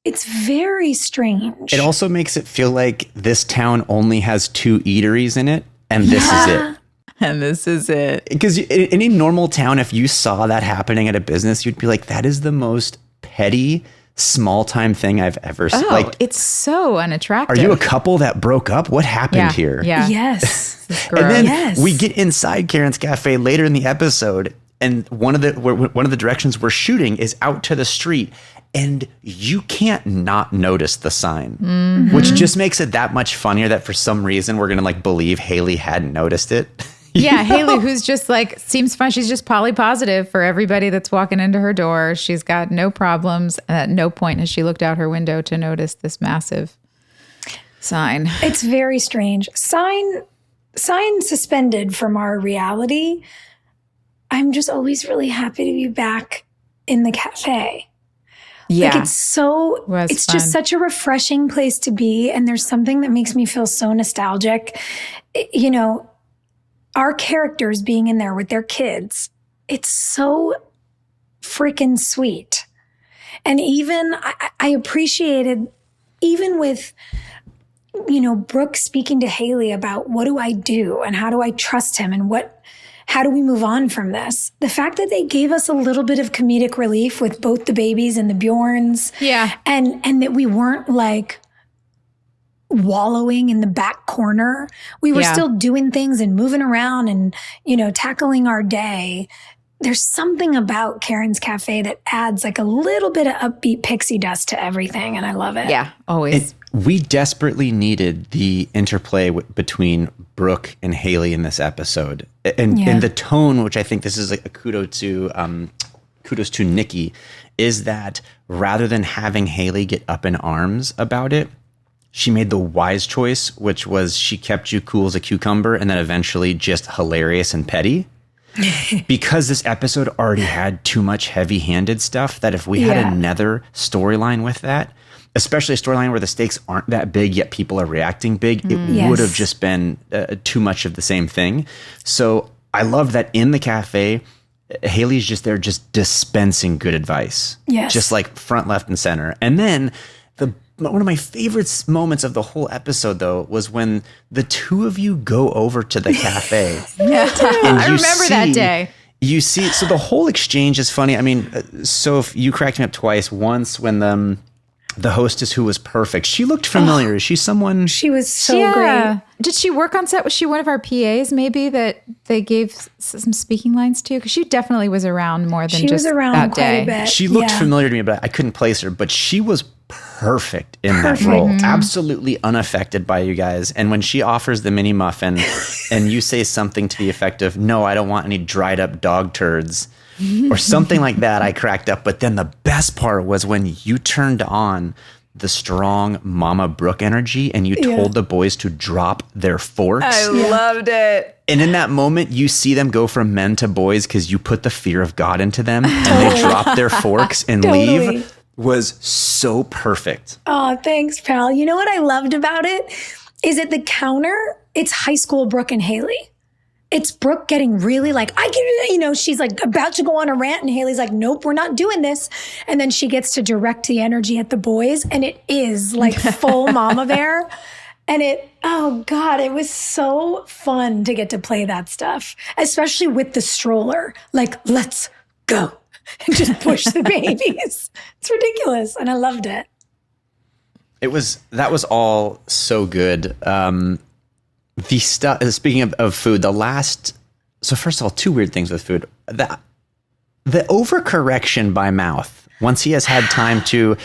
Speaker 4: It's very strange.
Speaker 3: It also makes it feel like this town only has 2 eateries in it, and this is it.
Speaker 2: And this is it.
Speaker 3: Because in any normal town, if you saw that happening at a business, you'd be like, that is the most petty, small-time thing I've ever seen.
Speaker 2: Oh, it's so unattractive.
Speaker 3: Are you a couple that broke up? What happened here?
Speaker 2: Yeah.
Speaker 4: Yes.
Speaker 3: And then we get inside Karen's Cafe later in the episode, and one of the directions we're shooting is out to the street. And you can't not notice the sign, which just makes it that much funnier that for some reason we're going to like believe Haley hadn't noticed it.
Speaker 2: Yeah, Haley, who's just like, seems fine. She's just poly positive for everybody that's walking into her door. She's got no problems. At no point has she looked out her window to notice this massive sign.
Speaker 4: It's very strange. Sign suspended from our reality. I'm just always really happy to be back in the cafe.
Speaker 2: Yeah.
Speaker 4: Like it's just such a refreshing place to be. And there's something that makes me feel so nostalgic. You know, our characters being in there with their kids, it's so freaking sweet. And even I appreciated, even with, you know, Brooke speaking to Haley about what do I do and how do I trust him and how do we move on from this? The fact that they gave us a little bit of comedic relief with both the babies and the Bjorns.
Speaker 2: Yeah.
Speaker 4: And that we weren't like wallowing in the back corner. We were still doing things and moving around and, you know, tackling our day. There's something about Karen's Cafe that adds like a little bit of upbeat pixie dust to everything. And I love it.
Speaker 2: Yeah, always.
Speaker 3: We desperately needed the interplay between Brooke and Haley in this episode. And the tone, which I think this is like a kudos to Nikki, is that rather than having Haley get up in arms about it, she made the wise choice, which was she kept you cool as a cucumber and then eventually just hilarious and petty. Because this episode already had too much heavy-handed stuff that if we had another storyline with that, especially a storyline where the stakes aren't that big yet people are reacting big, it would have just been too much of the same thing. So I love that in the cafe, Haley's just there just dispensing good advice.
Speaker 4: Yes.
Speaker 3: Just like front, left, and center. And then one of my favorite moments of the whole episode, though, was when the two of you go over to the cafe.
Speaker 2: I remember that day.
Speaker 3: You see, so the whole exchange is funny. I mean, Soph, you cracked me up twice. Once when the hostess who was perfect, she looked familiar. Is she someone?
Speaker 4: She was so great.
Speaker 2: Did she work on set? Was she one of our PAs maybe that they gave some speaking lines to? Because she definitely was around more than just that day.
Speaker 4: Quite a bit.
Speaker 3: She looked familiar to me, but I couldn't place her. But she was perfect in that role. Absolutely unaffected by you guys. And when she offers the mini muffin and you say something to the effect of, no, I don't want any dried up dog turds or something like that, I cracked up. But then the best part was when you turned on the strong Mama Brooke energy and you told the boys to drop their forks.
Speaker 2: I loved it.
Speaker 3: And in that moment, you see them go from men to boys because you put the fear of God into them and they drop their forks and leave. Was so perfect.
Speaker 4: Oh, thanks, pal. You know what I loved about it? Is at the counter, it's high school Brooke and Haley. It's Brooke getting really like, she's like about to go on a rant and Haley's like, nope, we're not doing this. And then she gets to direct the energy at the boys and it is like full mama bear. And it was so fun to get to play that stuff, especially with the stroller. Like, let's go. And just push the babies. It's ridiculous. And I loved it.
Speaker 3: That was all so good. The stuff, speaking of food, so first of all, two weird things with food. The overcorrection by mouth, once he has had time to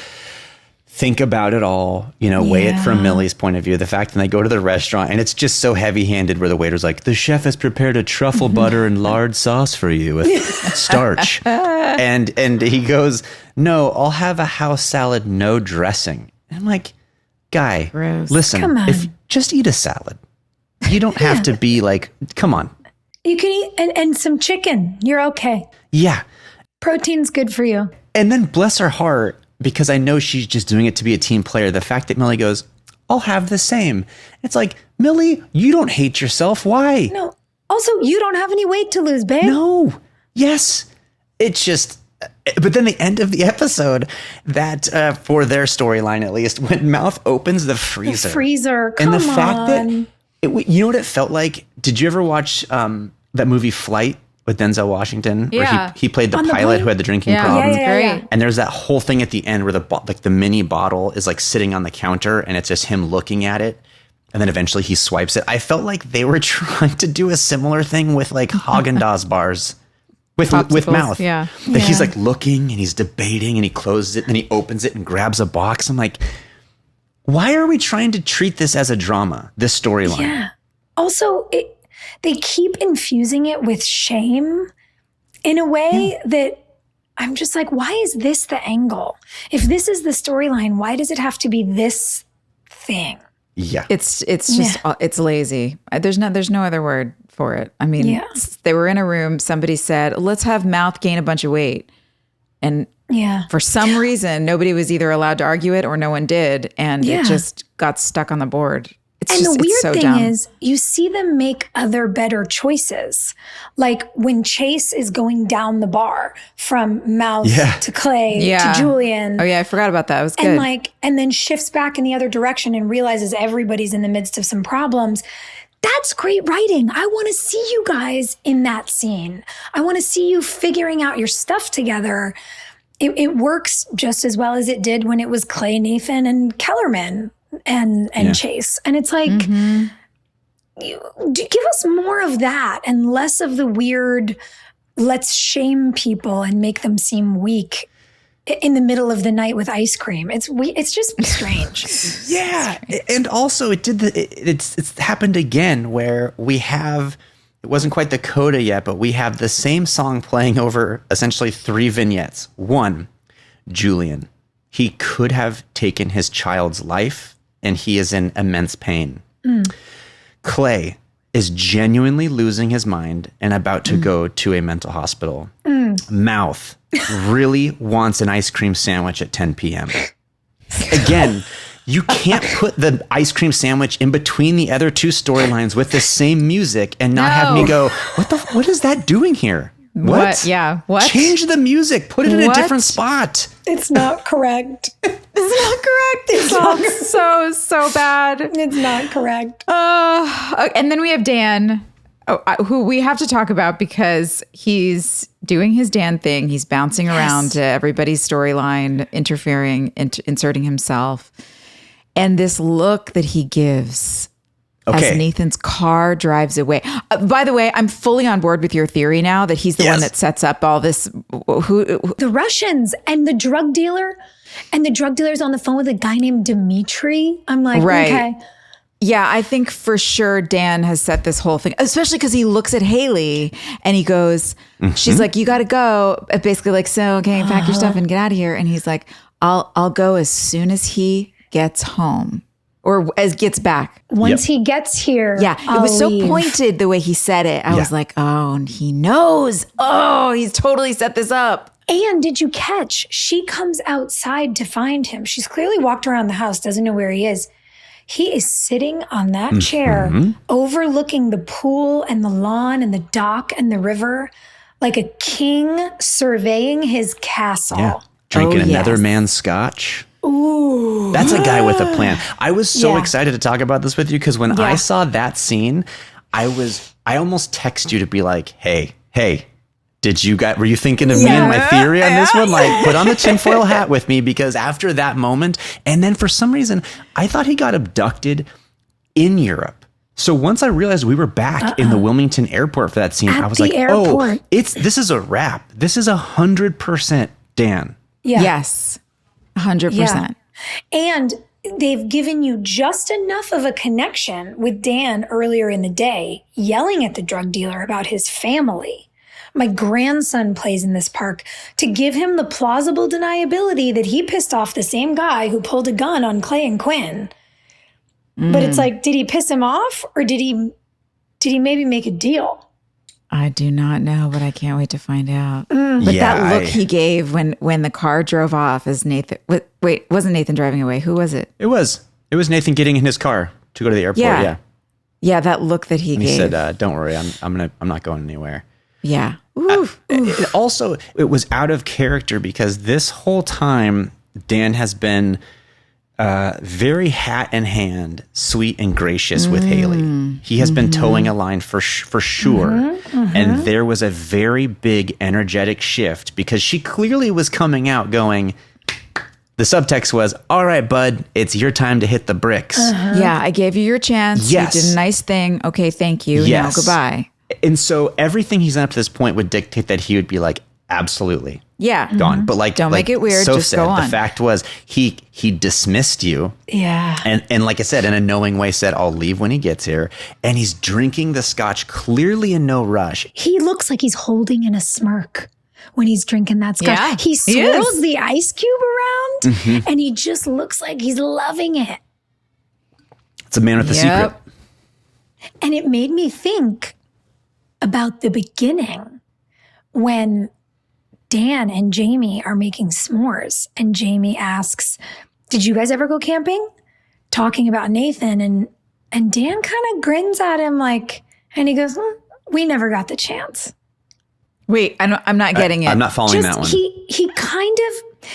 Speaker 3: think about it all, weigh it from Millie's point of view. The fact that they go to the restaurant and it's just so heavy-handed where the waiter's like, the chef has prepared a truffle butter and lard sauce for you with starch. And he goes, no, I'll have a house salad, no dressing. And I'm like, guy, listen, just eat a salad. You don't have to be like, come on.
Speaker 4: You can eat and some chicken. You're okay.
Speaker 3: Yeah.
Speaker 4: Protein's good for you.
Speaker 3: And then bless her heart, because I know she's just doing it to be a team player. The fact that Millie goes, I'll have the same. It's like, Millie, you don't hate yourself. Why?
Speaker 4: No. Also, you don't have any weight to lose, babe.
Speaker 3: No. Yes. It's just, but then the end of the episode, that for their storyline at least, when Mouth opens the freezer.
Speaker 4: The freezer, come on.
Speaker 3: And the fact that, you know what it felt like? Did you ever watch that movie Flight? With Denzel Washington, where he played the pilot who had the drinking problem.
Speaker 2: Great.
Speaker 3: And there's that whole thing at the end where the mini bottle is like sitting on the counter and it's just him looking at it. And then eventually he swipes it. I felt like they were trying to do a similar thing with like Haagen-Dazs bars. with mouth.
Speaker 2: Yeah.
Speaker 3: That he's like looking and he's debating and he closes it and then he opens it and grabs a box. I'm like, why are we trying to treat this as a drama, this storyline?
Speaker 4: Yeah. Also, they keep infusing it with shame in a way that I'm just like, why is this the angle? If this is the storyline, why does it have to be this thing?
Speaker 3: Yeah.
Speaker 2: It's just, it's lazy. There's no other word for it. I mean, they were in a room. Somebody said, let's have Mouth gain a bunch of weight. And for some reason, nobody was either allowed to argue it or no one did. And it just got stuck on the board.
Speaker 4: The weird thing is, you see them make other better choices. Like when Chase is going down the bar from Mouth to Clay to Julian.
Speaker 2: Oh yeah, I forgot about that. It was good.
Speaker 4: And then shifts back in the other direction and realizes everybody's in the midst of some problems. That's great writing. I want to see you guys in that scene. I want to see you figuring out your stuff together. It works just as well as it did when it was Clay, Nathan, and Kellerman. And Chase. And it's like, give us more of that and less of the weird, let's shame people and make them seem weak in the middle of the night with ice cream. It's just strange.
Speaker 3: And also it's happened again where we have, it wasn't quite the coda yet, but we have the same song playing over essentially 3 vignettes. 1, Julian. He could have taken his child's life and he is in immense pain. Clay is genuinely losing his mind and about to go to a mental hospital. Mouth really wants an ice cream sandwich at 10 p.m. Again, you can't put the ice cream sandwich in between the other 2 storylines with the same music and not have me go, what is that doing here? What?
Speaker 2: Yeah. What?
Speaker 3: Change the music. Put it in a different spot.
Speaker 4: It's not correct.
Speaker 2: It's all so bad.
Speaker 4: It's not correct.
Speaker 2: And then we have Dan, who we have to talk about because he's doing his Dan thing. He's bouncing around to everybody's storyline, interfering, inserting himself. And this look that he gives as Nathan's car drives away. By the way, I'm fully on board with your theory now that he's the one that sets up all this.
Speaker 4: The Russians and the drug dealer. And the drug dealer's on the phone with a guy named Dimitri. I'm like, okay.
Speaker 2: Yeah, I think for sure Dan has set this whole thing, especially because he looks at Haley and he goes, she's like, you got to go. Basically like, so, okay, pack your stuff and get out of here. And he's like, I'll go as soon as he gets home. Or as gets back.
Speaker 4: Once he gets here.
Speaker 2: Yeah. It was so pointed the way he said it. I was like, oh, and he knows. Oh, he's totally set this up.
Speaker 4: And did you catch? She comes outside to find him. She's clearly walked around the house, doesn't know where he is. He is sitting on that chair, overlooking the pool and the lawn and the dock and the river, like a king surveying his castle.
Speaker 3: Yeah. Drinking another man's scotch.
Speaker 4: Ooh.
Speaker 3: That's a guy with a plan. I was so excited to talk about this with you because when I saw that scene, I almost text you to be like, hey, were you thinking of me and my theory on this one? Like, put on the tinfoil hat with me because after that moment, and then for some reason, I thought he got abducted in Europe. So once I realized we were back in the Wilmington airport for that scene, I was like, this is a wrap. This is 100% Dan.
Speaker 4: Yeah.
Speaker 2: Yes. 100%. Yeah.
Speaker 4: And they've given you just enough of a connection with Dan earlier in the day, yelling at the drug dealer about his family. My grandson plays in this park to give him the plausible deniability that he pissed off the same guy who pulled a gun on Clay and Quinn. But it's like, did he piss him off or did he maybe make a deal?
Speaker 2: I do not know, but I can't wait to find out. But that look he gave when the car drove off as Nathan. Wait, wasn't Nathan driving away? Who was it?
Speaker 3: It was Nathan getting in his car to go to the airport.
Speaker 2: Yeah, that look that he gave.
Speaker 3: He said, "Don't worry, I'm not going anywhere."
Speaker 2: Yeah.
Speaker 3: It was out of character because this whole time Dan has been very hat in hand, sweet and gracious with Haley. He has been towing a line for sure. And there was a very big energetic shift because she clearly was coming out going, the subtext was, all right, bud, it's your time to hit the bricks.
Speaker 2: Yeah, I gave you your chance.
Speaker 3: Yes.
Speaker 2: You did a nice thing. Okay, thank you.
Speaker 3: Yes.
Speaker 2: Now goodbye.
Speaker 3: And so everything he's done up to this point would dictate that he would be like, absolutely.
Speaker 2: Yeah.
Speaker 3: Gone. But like,
Speaker 2: don't make it weird.
Speaker 3: Soph
Speaker 2: just
Speaker 3: said,
Speaker 2: go on.
Speaker 3: The fact was he dismissed you.
Speaker 4: Yeah.
Speaker 3: And like I said, in a knowing way said, I'll leave when he gets here. And he's drinking the scotch clearly in no rush.
Speaker 4: He looks like he's holding in a smirk when he's drinking that scotch.
Speaker 2: Yeah,
Speaker 4: he swirls the ice cube around and he just looks like he's loving it.
Speaker 3: It's a man with a secret.
Speaker 4: And it made me think about the beginning when Dan and Jamie are making s'mores and Jamie asks, did you guys ever go camping? Talking about Nathan and Dan kind of grins at him like, and he goes, we never got the chance.
Speaker 2: Wait, I'm not getting it.
Speaker 3: I'm not following that one.
Speaker 4: He kind of,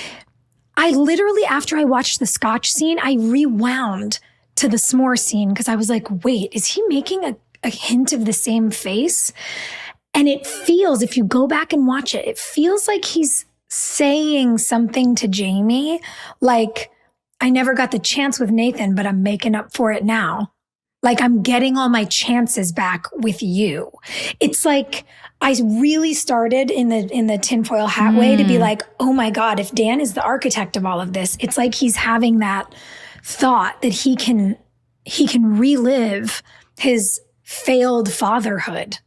Speaker 4: I literally, after I watched the scotch scene, I rewound to the s'more scene because I was like, wait, is he making a hint of the same face? And it feels, if you go back and watch it, it feels like he's saying something to Jamie, like, I never got the chance with Nathan, but I'm making up for it now. Like, I'm getting all my chances back with you. It's like, I really started in the tinfoil hat way to be like, oh my God, if Dan is the architect of all of this, it's like he's having that thought that he can relive his failed fatherhood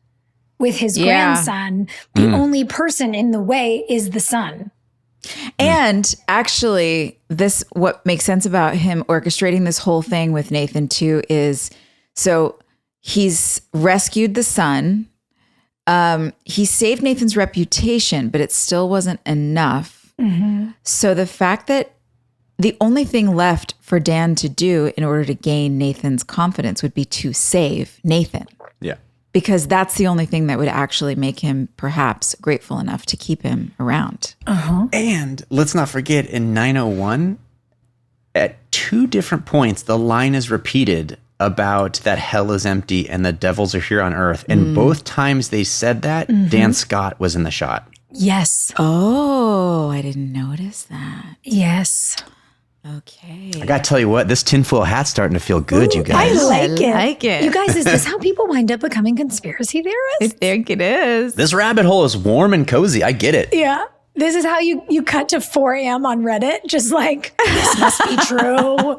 Speaker 4: with his grandson. The only person in the way is the son.
Speaker 2: And actually, what makes sense about him orchestrating this whole thing with Nathan too is, so he's rescued the son. He saved Nathan's reputation, but it still wasn't enough. So the fact that the only thing left for Dan to do in order to gain Nathan's confidence would be to save Nathan.
Speaker 3: Yeah.
Speaker 2: Because that's the only thing that would actually make him perhaps grateful enough to keep him around.
Speaker 3: And let's not forget, in 901, at 2 different points, the line is repeated about that hell is empty and the devils are here on earth. And both times they said that, Dan Scott was in the shot.
Speaker 4: Yes.
Speaker 2: Oh, I didn't notice that.
Speaker 4: Yes.
Speaker 2: Okay.
Speaker 3: I gotta tell you what, this tinfoil hat's starting to feel good, you guys.
Speaker 4: I
Speaker 2: like it.
Speaker 4: You guys, is this how people wind up becoming conspiracy theorists?
Speaker 2: I think it is.
Speaker 3: This rabbit hole is warm and cozy. I get it.
Speaker 4: Yeah. This is how you cut to 4 a.m. on Reddit. Just like, this must be true.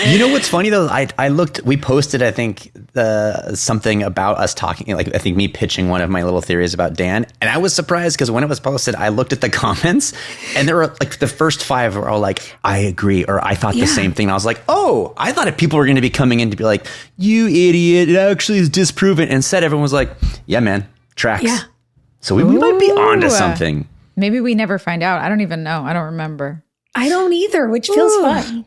Speaker 3: You know what's funny though? I looked, we posted, I think, something about us talking, like I think me pitching one of my little theories about Dan. And I was surprised because when it was posted, I looked at the comments and there were like the first 5 were all like, I agree, or I thought the same thing. And I was like, oh, I thought people were going to be coming in to be like, you idiot, it actually is disproven. Instead, everyone was like, yeah, man, tracks. Yeah. So we might be onto something.
Speaker 2: Maybe we never find out. I don't even know. I don't remember.
Speaker 4: I don't either, which feels fun.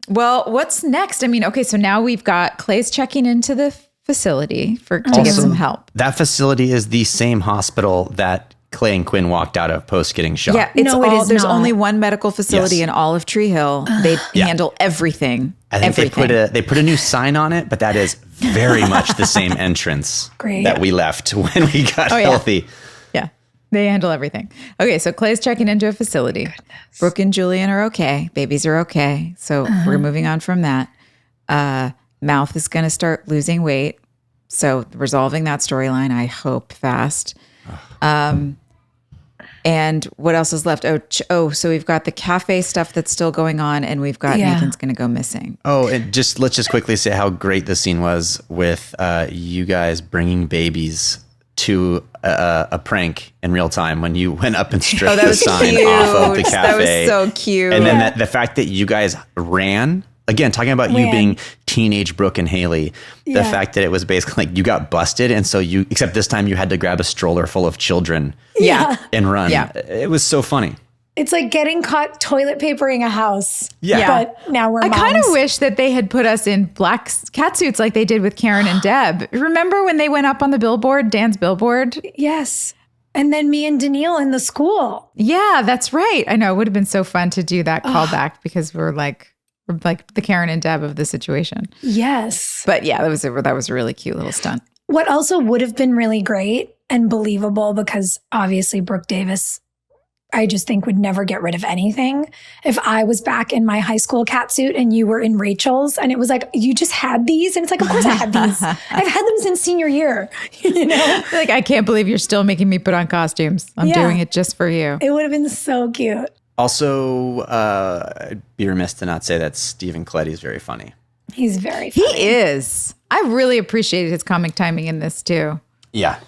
Speaker 2: Well, what's next? I mean, okay, so now we've got Clay's checking into the facility to get some help.
Speaker 3: That facility is the same hospital that Clay and Quinn walked out of post getting shot.
Speaker 2: Yeah, there's only one medical facility in all of Tree Hill. They handle everything.
Speaker 3: I think they put a new sign on it, but that is very much the same entrance that we left when we got healthy.
Speaker 2: Yeah, they handle everything. Okay, so Clay's checking into a facility. Goodness. Brooke and Julian are okay. Babies are okay. So we're moving on from that. Mouth is going to start losing weight. So resolving that storyline, I hope, fast. And what else is left? So we've got the cafe stuff that's still going on, and we've got Nathan's going to go missing. Oh,
Speaker 3: and let's just quickly say how great the scene was with you guys bringing babies to a prank in real time when you went up and stripped the sign off of the cafe.
Speaker 2: That was so cute.
Speaker 3: And then the fact that you guys ran. Again, talking about you being teenage Brooke and Haley, the fact that it was basically like you got busted. And so except this time you had to grab a stroller full of children and run. Yeah. It was so funny.
Speaker 4: It's like getting caught toilet papering a house. Yeah. But now we're moms.
Speaker 2: I kind of wish that they had put us in black cat suits like they did with Karen and Deb. Remember when they went up on the billboard, Dan's billboard?
Speaker 4: Yes. And then me and Daniil in the school.
Speaker 2: Yeah, that's right. I know. It would have been so fun to do that callback because we're like the Karen and Deb of the situation.
Speaker 4: Yes.
Speaker 2: But yeah, that was a really cute little stunt.
Speaker 4: What also would have been really great and believable, because obviously Brooke Davis I just think would never get rid of anything. If I was back in my high school catsuit and you were in Rachel's and it was like, you just had these? And it's like, of course I had these. I've had them since senior year, you know?
Speaker 2: Like, I can't believe you're still making me put on costumes. I'm doing it just for you.
Speaker 4: It would have been so cute.
Speaker 3: Also, I'd be remiss to not say that Stephen Colletti is very funny.
Speaker 4: He's very funny.
Speaker 2: He is. I really appreciated his comic timing in this too.
Speaker 3: Yeah.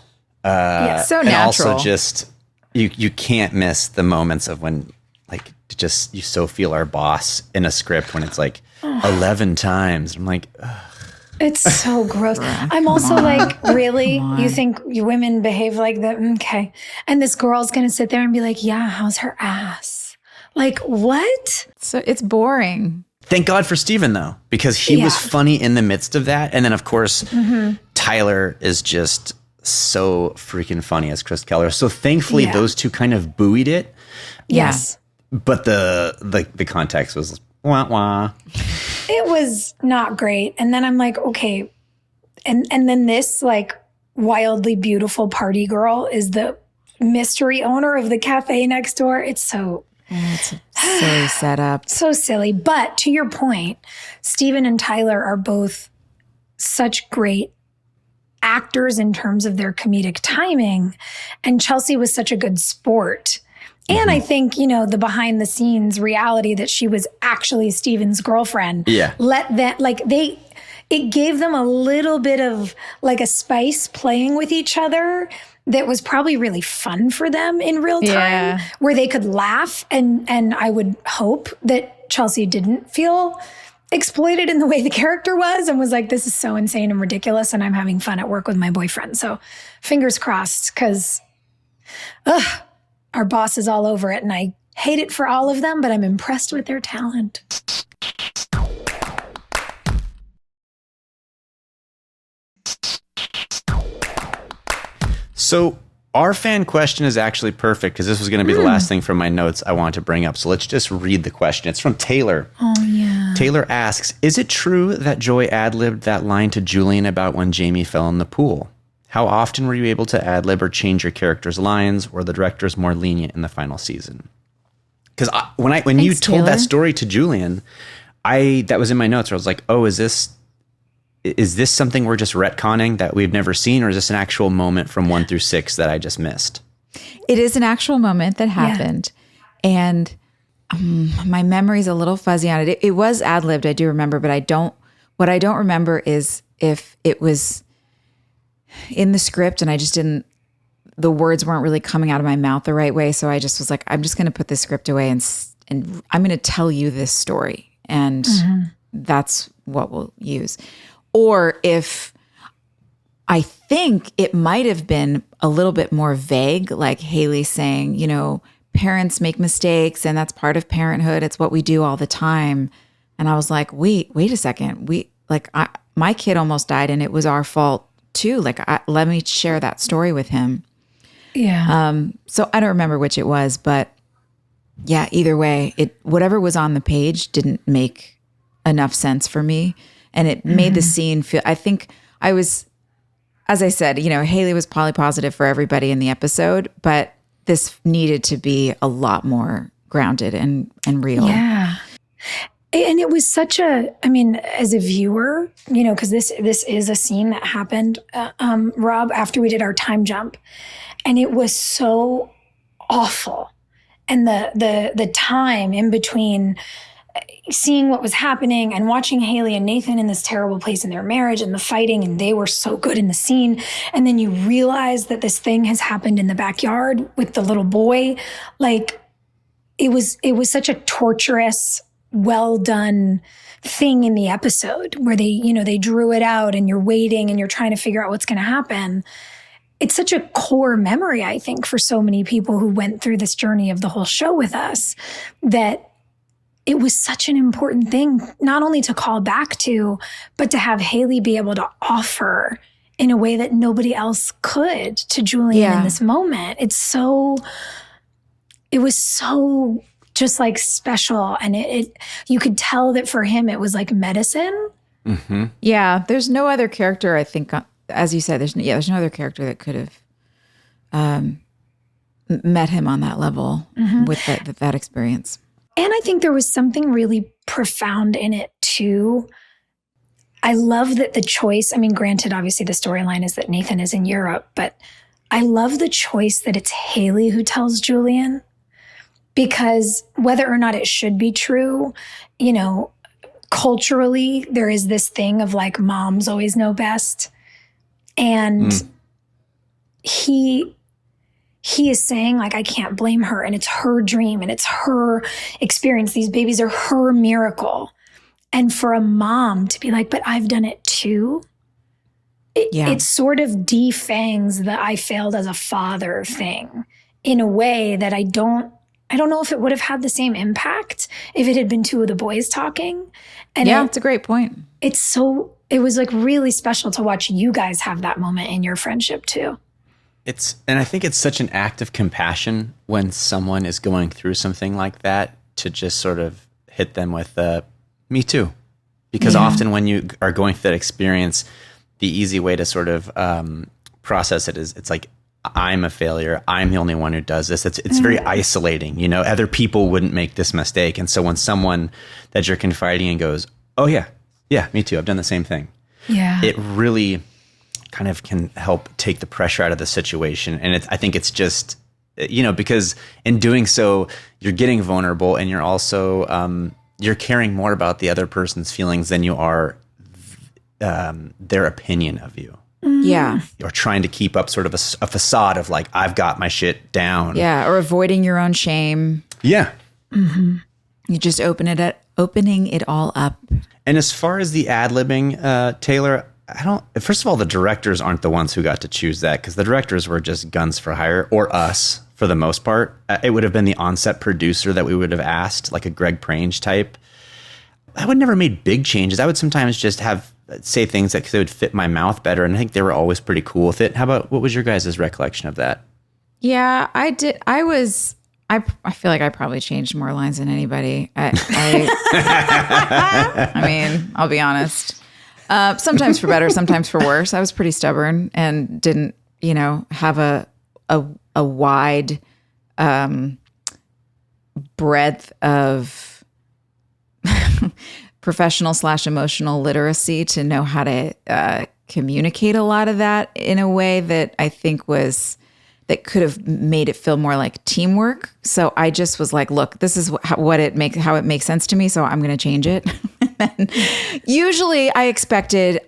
Speaker 2: So
Speaker 3: and
Speaker 2: natural.
Speaker 3: Also just, you can't miss the moments of when, like, just you so feel our boss in a script when it's like 11 times. I'm like, ugh.
Speaker 4: It's so gross. I'm also like, really? You think women behave like that? Okay. And this girl's going to sit there and be like, yeah, how's her ass? Like, what?
Speaker 2: So it's boring.
Speaker 3: Thank God for Steven, though, because he was funny in the midst of that. And then, of course, Tyler is just so freaking funny as Chris Keller. So thankfully, those two kind of buoyed it.
Speaker 4: Yes.
Speaker 3: But the context was wah wah.
Speaker 4: It was not great. And then I'm like, okay. And then this like wildly beautiful party girl is the mystery owner of the cafe next door. It's so
Speaker 2: It's silly setup.
Speaker 4: So silly. But to your point, Steven and Tyler are both such great actors in terms of their comedic timing. And Chelsea was such a good sport. And I think, you know, the behind the scenes reality that she was actually Steven's girlfriend.
Speaker 3: Yeah.
Speaker 4: It gave them a little bit of like a spice playing with each other that was probably really fun for them in real time, where they could laugh. And I would hope that Chelsea didn't feel exploited in the way the character was and was like, this is so insane and ridiculous. And I'm having fun at work with my boyfriend. So fingers crossed, because our boss is all over it, and I hate it for all of them, but I'm impressed with their talent.
Speaker 3: So our fan question is actually perfect, because this was going to be the last thing from my notes I want to bring up. So let's just read the question. It's from Taylor.
Speaker 4: Oh, yeah.
Speaker 3: Taylor asks, is it true that Joy ad-libbed that line to Julian about when Jamie fell in the pool? How often were you able to ad-lib or change your character's lines? Or the directors more lenient in the final season? Because when you told that story to Julian, that was in my notes where I was like, oh, is this something we're just retconning that we've never seen? Or is this an actual moment from 1 through 6 that I just missed?
Speaker 2: It is an actual moment that happened. Yeah. And my memory's a little fuzzy on it. It was ad-libbed, I do remember, but what I don't remember is if it was in the script and I just the words weren't really coming out of my mouth the right way. So I just was like, I'm just going to put this script away and I'm going to tell you this story. And that's what we'll use. Or if I think it might have been a little bit more vague, like Haley saying, you know, parents make mistakes and that's part of parenthood. It's what we do all the time. And I was like, wait a second. My kid almost died and it was our fault too. Like, let me share that story with him. Yeah. So I don't remember which it was, but yeah, either way, whatever was on the page didn't make enough sense for me. And it made the scene feel, I think I was, as I said, you know, Haley was polypositive for everybody in the episode, but this needed to be a lot more grounded and real.
Speaker 4: Yeah. And it was such as a viewer, you know, because this is a scene that happened, Rob, after we did our time jump. And it was so awful. And the time in between seeing what was happening and watching Haley and Nathan in this terrible place in their marriage and the fighting, and they were so good in the scene. And then you realize that this thing has happened in the backyard with the little boy. Like, it was such a torturous, well done thing in the episode where they drew it out and you're waiting and you're trying to figure out what's going to happen. It's such a core memory, I think, for so many people who went through this journey of the whole show with us, that it was such an important thing, not only to call back to, but to have Haley be able to offer in a way that nobody else could to Julian in this moment. It was so just like special. And you could tell that for him, it was like medicine.
Speaker 3: Mm-hmm.
Speaker 2: Yeah. There's no other character, I think, as you said, there's no other character that could have met him on that level with that experience.
Speaker 4: And I think there was something really profound in it too. I love that the choice, I mean, granted, obviously the storyline is that Nathan is in Europe, but I love the choice that it's Haley who tells Julian, because whether or not it should be true, you know, culturally, there is this thing of like moms always know best. And he is saying like, I can't blame her, and it's her dream and it's her experience. These babies are her miracle. And for a mom to be like, but I've done it too. It sort of defangs the I failed as a father thing in a way that I don't know if it would have had the same impact if it had been two of the boys talking. And
Speaker 2: it's a great point.
Speaker 4: It was like really special to watch you guys have that moment in your friendship too.
Speaker 3: And I think it's such an act of compassion when someone is going through something like that, to just sort of hit them with me too. Because often when you are going through that experience, the easy way to sort of process it is it's like, I'm a failure. I'm the only one who does this. It's very isolating. You know, other people wouldn't make this mistake. And so when someone that you're confiding in goes, oh yeah, me too, I've done the same thing. Yeah. It really kind of can help take the pressure out of the situation. And I think it's just, you know, because in doing so, you're getting vulnerable, and you're also, you're caring more about the other person's feelings than you are their opinion of you.
Speaker 2: Yeah.
Speaker 3: You're trying to keep up sort of a facade of like, I've got my shit down.
Speaker 2: Yeah. Or avoiding your own shame.
Speaker 3: Yeah.
Speaker 2: Mm-hmm. You just opening it all up.
Speaker 3: And as far as the ad-libbing, Taylor, first of all, the directors aren't the ones who got to choose that, because the directors were just guns for hire, or us for the most part. It would have been the on-set producer that we would have asked, like a Greg Prange type. I would never made big changes. I would sometimes just say things that would fit my mouth better, and I think they were always pretty cool with it. What was your guys' recollection of that?
Speaker 2: Yeah, I did. I feel like I probably changed more lines than anybody. I mean, I'll be honest. Sometimes for better, sometimes for worse. I was pretty stubborn and didn't, you know, have a wide breadth of professional/emotional literacy to know how to communicate a lot of that in a way that I think that could have made it feel more like teamwork. So I just was like, look, this is how it makes sense to me, so I'm going to change it. And usually I expected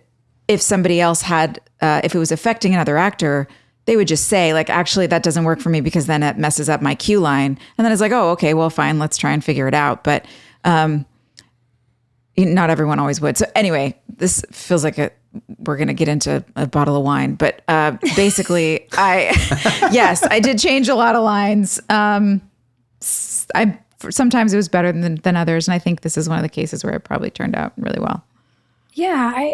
Speaker 2: if somebody else had, if it was affecting another actor, they would just say like, actually, that doesn't work for me because then it messes up my cue line. And then it's like, oh, okay, well, fine, let's try and figure it out. But not everyone always would. So anyway, this feels like we're going to get into a bottle of wine, but basically I did change a lot of lines. Sometimes it was better than others. And I think this is one of the cases where it probably turned out really well.
Speaker 4: Yeah.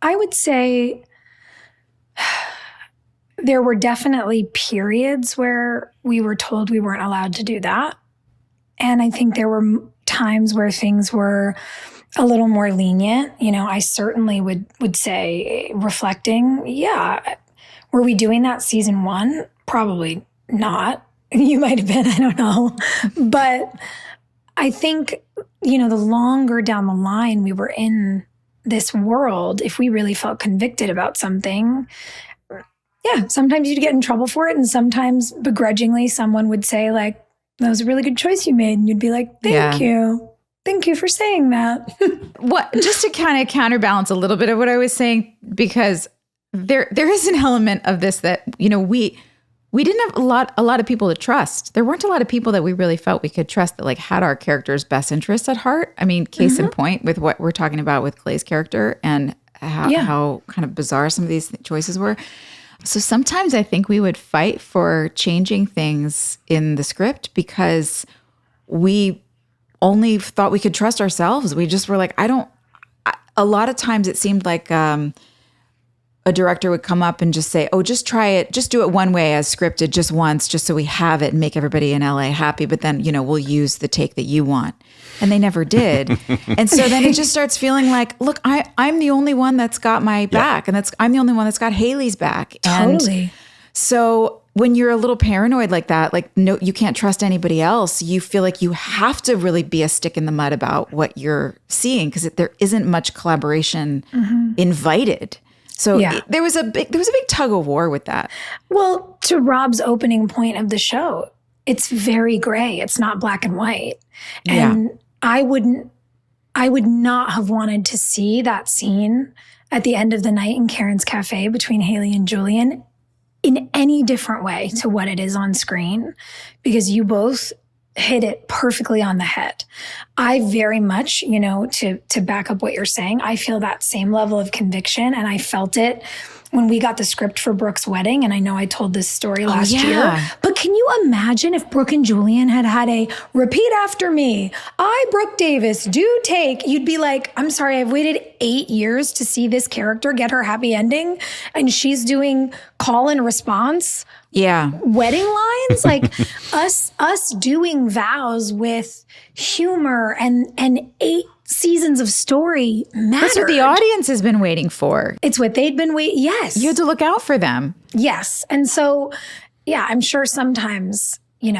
Speaker 4: I would say there were definitely periods where we were told we weren't allowed to do that. And I think there were times where things were a little more lenient. You know, I certainly would say, reflecting, were we doing that season 1? Probably not. You might have been, I don't know. But I think, you know, the longer down the line we were in this world, if we really felt convicted about something, sometimes you'd get in trouble for it. And sometimes begrudgingly someone would say like, that was a really good choice you made. And you'd be like, thank you. Thank you for saying that.
Speaker 2: Just to kind of counterbalance a little bit of what I was saying, because there is an element of this that, you know, we didn't have a lot of people to trust. There weren't a lot of people that we really felt we could trust that like had our character's best interests at heart. I mean, case in point with what we're talking about with Clay's character and how kind of bizarre some of these choices were. So sometimes I think we would fight for changing things in the script because we only thought we could trust ourselves. We just were like, a lot of times it seemed like a director would come up and just say, oh, just try it. Just do it one way as scripted just once, just so we have it and make everybody in LA happy. But then, you know, we'll use the take that you want. And they never did. And so then it just starts feeling like, look, I'm the only one that's got my back. And I'm the only one that's got Haley's back.
Speaker 4: Totally.
Speaker 2: And so when you're a little paranoid like that, like, no, you can't trust anybody else. You feel like you have to really be a stick in the mud about what you're seeing because there isn't much collaboration invited. So there was a big tug of war with that.
Speaker 4: Well, to Rob's opening point of the show, it's very gray. It's not black and white. And I would not have wanted to see that scene at the end of the night in Karen's Cafe between Haley and Julian in any different way to what it is on screen, because you both hit it perfectly on the head. I very much, to back up what you're saying, I feel that same level of conviction, and I felt it when we got the script for Brooke's wedding. And I know I told this story last year, but can you imagine if Brooke and Julian had a repeat after me, I, Brooke Davis, do take, you'd be like, I'm sorry, I've waited 8 years to see this character get her happy ending, and she's doing call and response. Wedding lines, like us doing vows with humor and 8 seasons of story mattered.
Speaker 2: That's what the audience has been waiting for.
Speaker 4: It's what they'd been waiting. Yes.
Speaker 2: You had to look out for them.
Speaker 4: Yes. And so, I'm sure sometimes,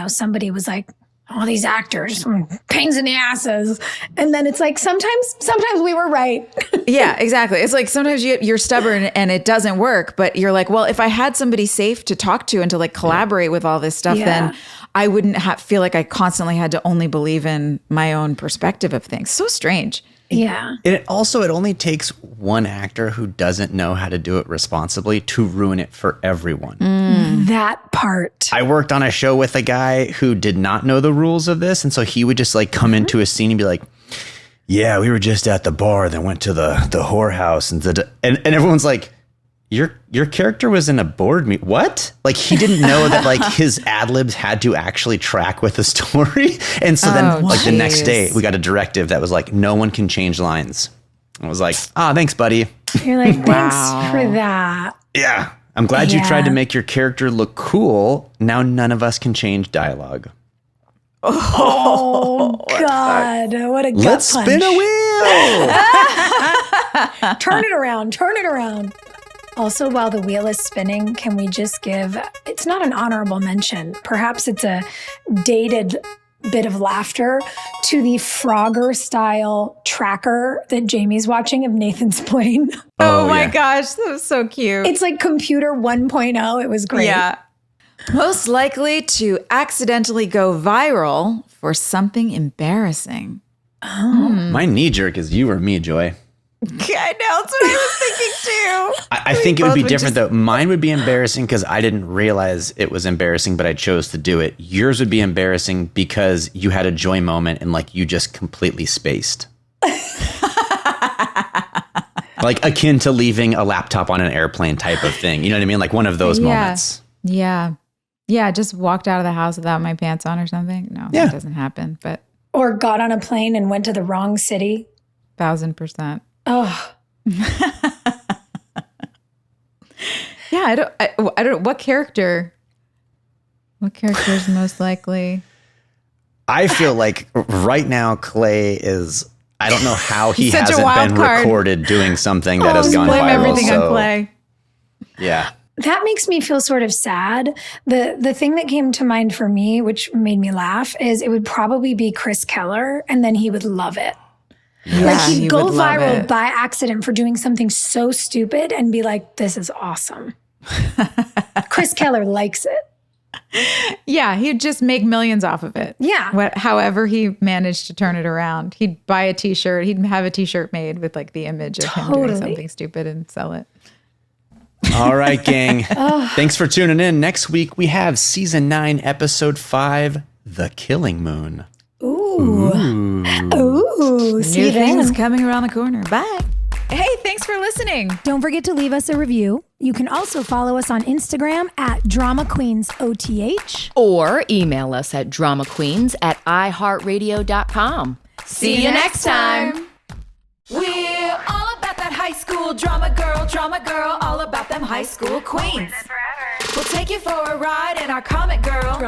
Speaker 4: somebody was like, all these actors, pains in the asses. And then it's like, sometimes we were right.
Speaker 2: Yeah, exactly. It's like sometimes you're stubborn and it doesn't work, but you're like, well, if I had somebody safe to talk to and to like collaborate with all this stuff, then I wouldn't feel like I constantly had to only believe in my own perspective of things. So strange.
Speaker 4: Yeah.
Speaker 3: And it only takes one actor who doesn't know how to do it responsibly to ruin it for everyone.
Speaker 4: That part.
Speaker 3: I worked on a show with a guy who did not know the rules of this. And so he would just like come into a scene and be like, yeah, we were just at the bar, then went to the whorehouse. And everyone's like, your character was in a board meeting. What? Like, he didn't know that like his ad libs had to actually track with the story. And so then the next day we got a directive that was like, no one can change lines. I was like, thanks, buddy.
Speaker 4: You're like, thanks for that.
Speaker 3: Yeah. I'm glad you tried to make your character look cool. Now none of us can change dialogue.
Speaker 4: Oh God. What a gut
Speaker 3: Let's
Speaker 4: punch.
Speaker 3: spin a wheel.
Speaker 4: Turn it around. Also, while the wheel is spinning, can we just give, it's not an honorable mention, perhaps it's a dated bit of laughter, to the Frogger style tracker that Jamie's watching of Nathan's plane.
Speaker 2: Oh my gosh, that was so cute.
Speaker 4: It's like computer 1.0. It was great.
Speaker 2: Yeah. Most likely to accidentally go viral for something embarrassing.
Speaker 3: My knee jerk is you or me, Joy.
Speaker 2: I know, that's what I was thinking too.
Speaker 3: I think it would be different though. Mine would be embarrassing because I didn't realize it was embarrassing, but I chose to do it. Yours would be embarrassing because you had a joy moment and like you just completely spaced. Like akin to leaving a laptop on an airplane type of thing. You know what I mean? Like one of those moments.
Speaker 2: Yeah. Yeah. Just walked out of the house without my pants on or something. No, that doesn't happen. But
Speaker 4: or got on a plane and went to the wrong city.
Speaker 2: 1,000%.
Speaker 4: Oh.
Speaker 2: Yeah, I don't know what character is most likely.
Speaker 3: I feel like right now Clay is, I don't know how he hasn't been recorded doing something that has gone viral.
Speaker 2: Blame everything on Clay.
Speaker 3: Yeah.
Speaker 4: That makes me feel sort of sad. The thing that came to mind for me, which made me laugh, is it would probably be Chris Keller, and then he would love it.
Speaker 2: Yeah,
Speaker 4: like he'd go viral by accident for doing something so stupid and be like, this is awesome. Chris Keller likes it.
Speaker 2: Yeah, he'd just make millions off of it.
Speaker 4: Yeah.
Speaker 2: However he managed to turn it around. He'd buy a t-shirt. He'd have a t-shirt made with like the image of him doing something stupid and sell it.
Speaker 3: All right, gang. Thanks for tuning in. Next week, we have season 9, episode 5, The Killing Moon.
Speaker 4: Ooh. See
Speaker 2: New
Speaker 4: you then.
Speaker 2: things coming around the corner. Bye. Hey, thanks for listening.
Speaker 4: Don't forget to leave us a review. You can also follow us on Instagram at DramaQueensOTH.
Speaker 1: Or email us at dramaqueens@iHeartRadio.com. See you next time.
Speaker 2: We're all about that high school drama girl, all about them high school queens. We'll take you for a ride in our comic girl,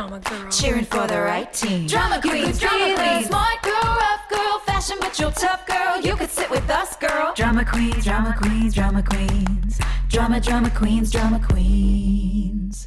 Speaker 2: cheering for the right team. Drama queens, smart girl, rough girl, fashion but you're tough girl. You could sit with us, girl. Drama queens, drama queens, drama queens, drama queens, drama queens.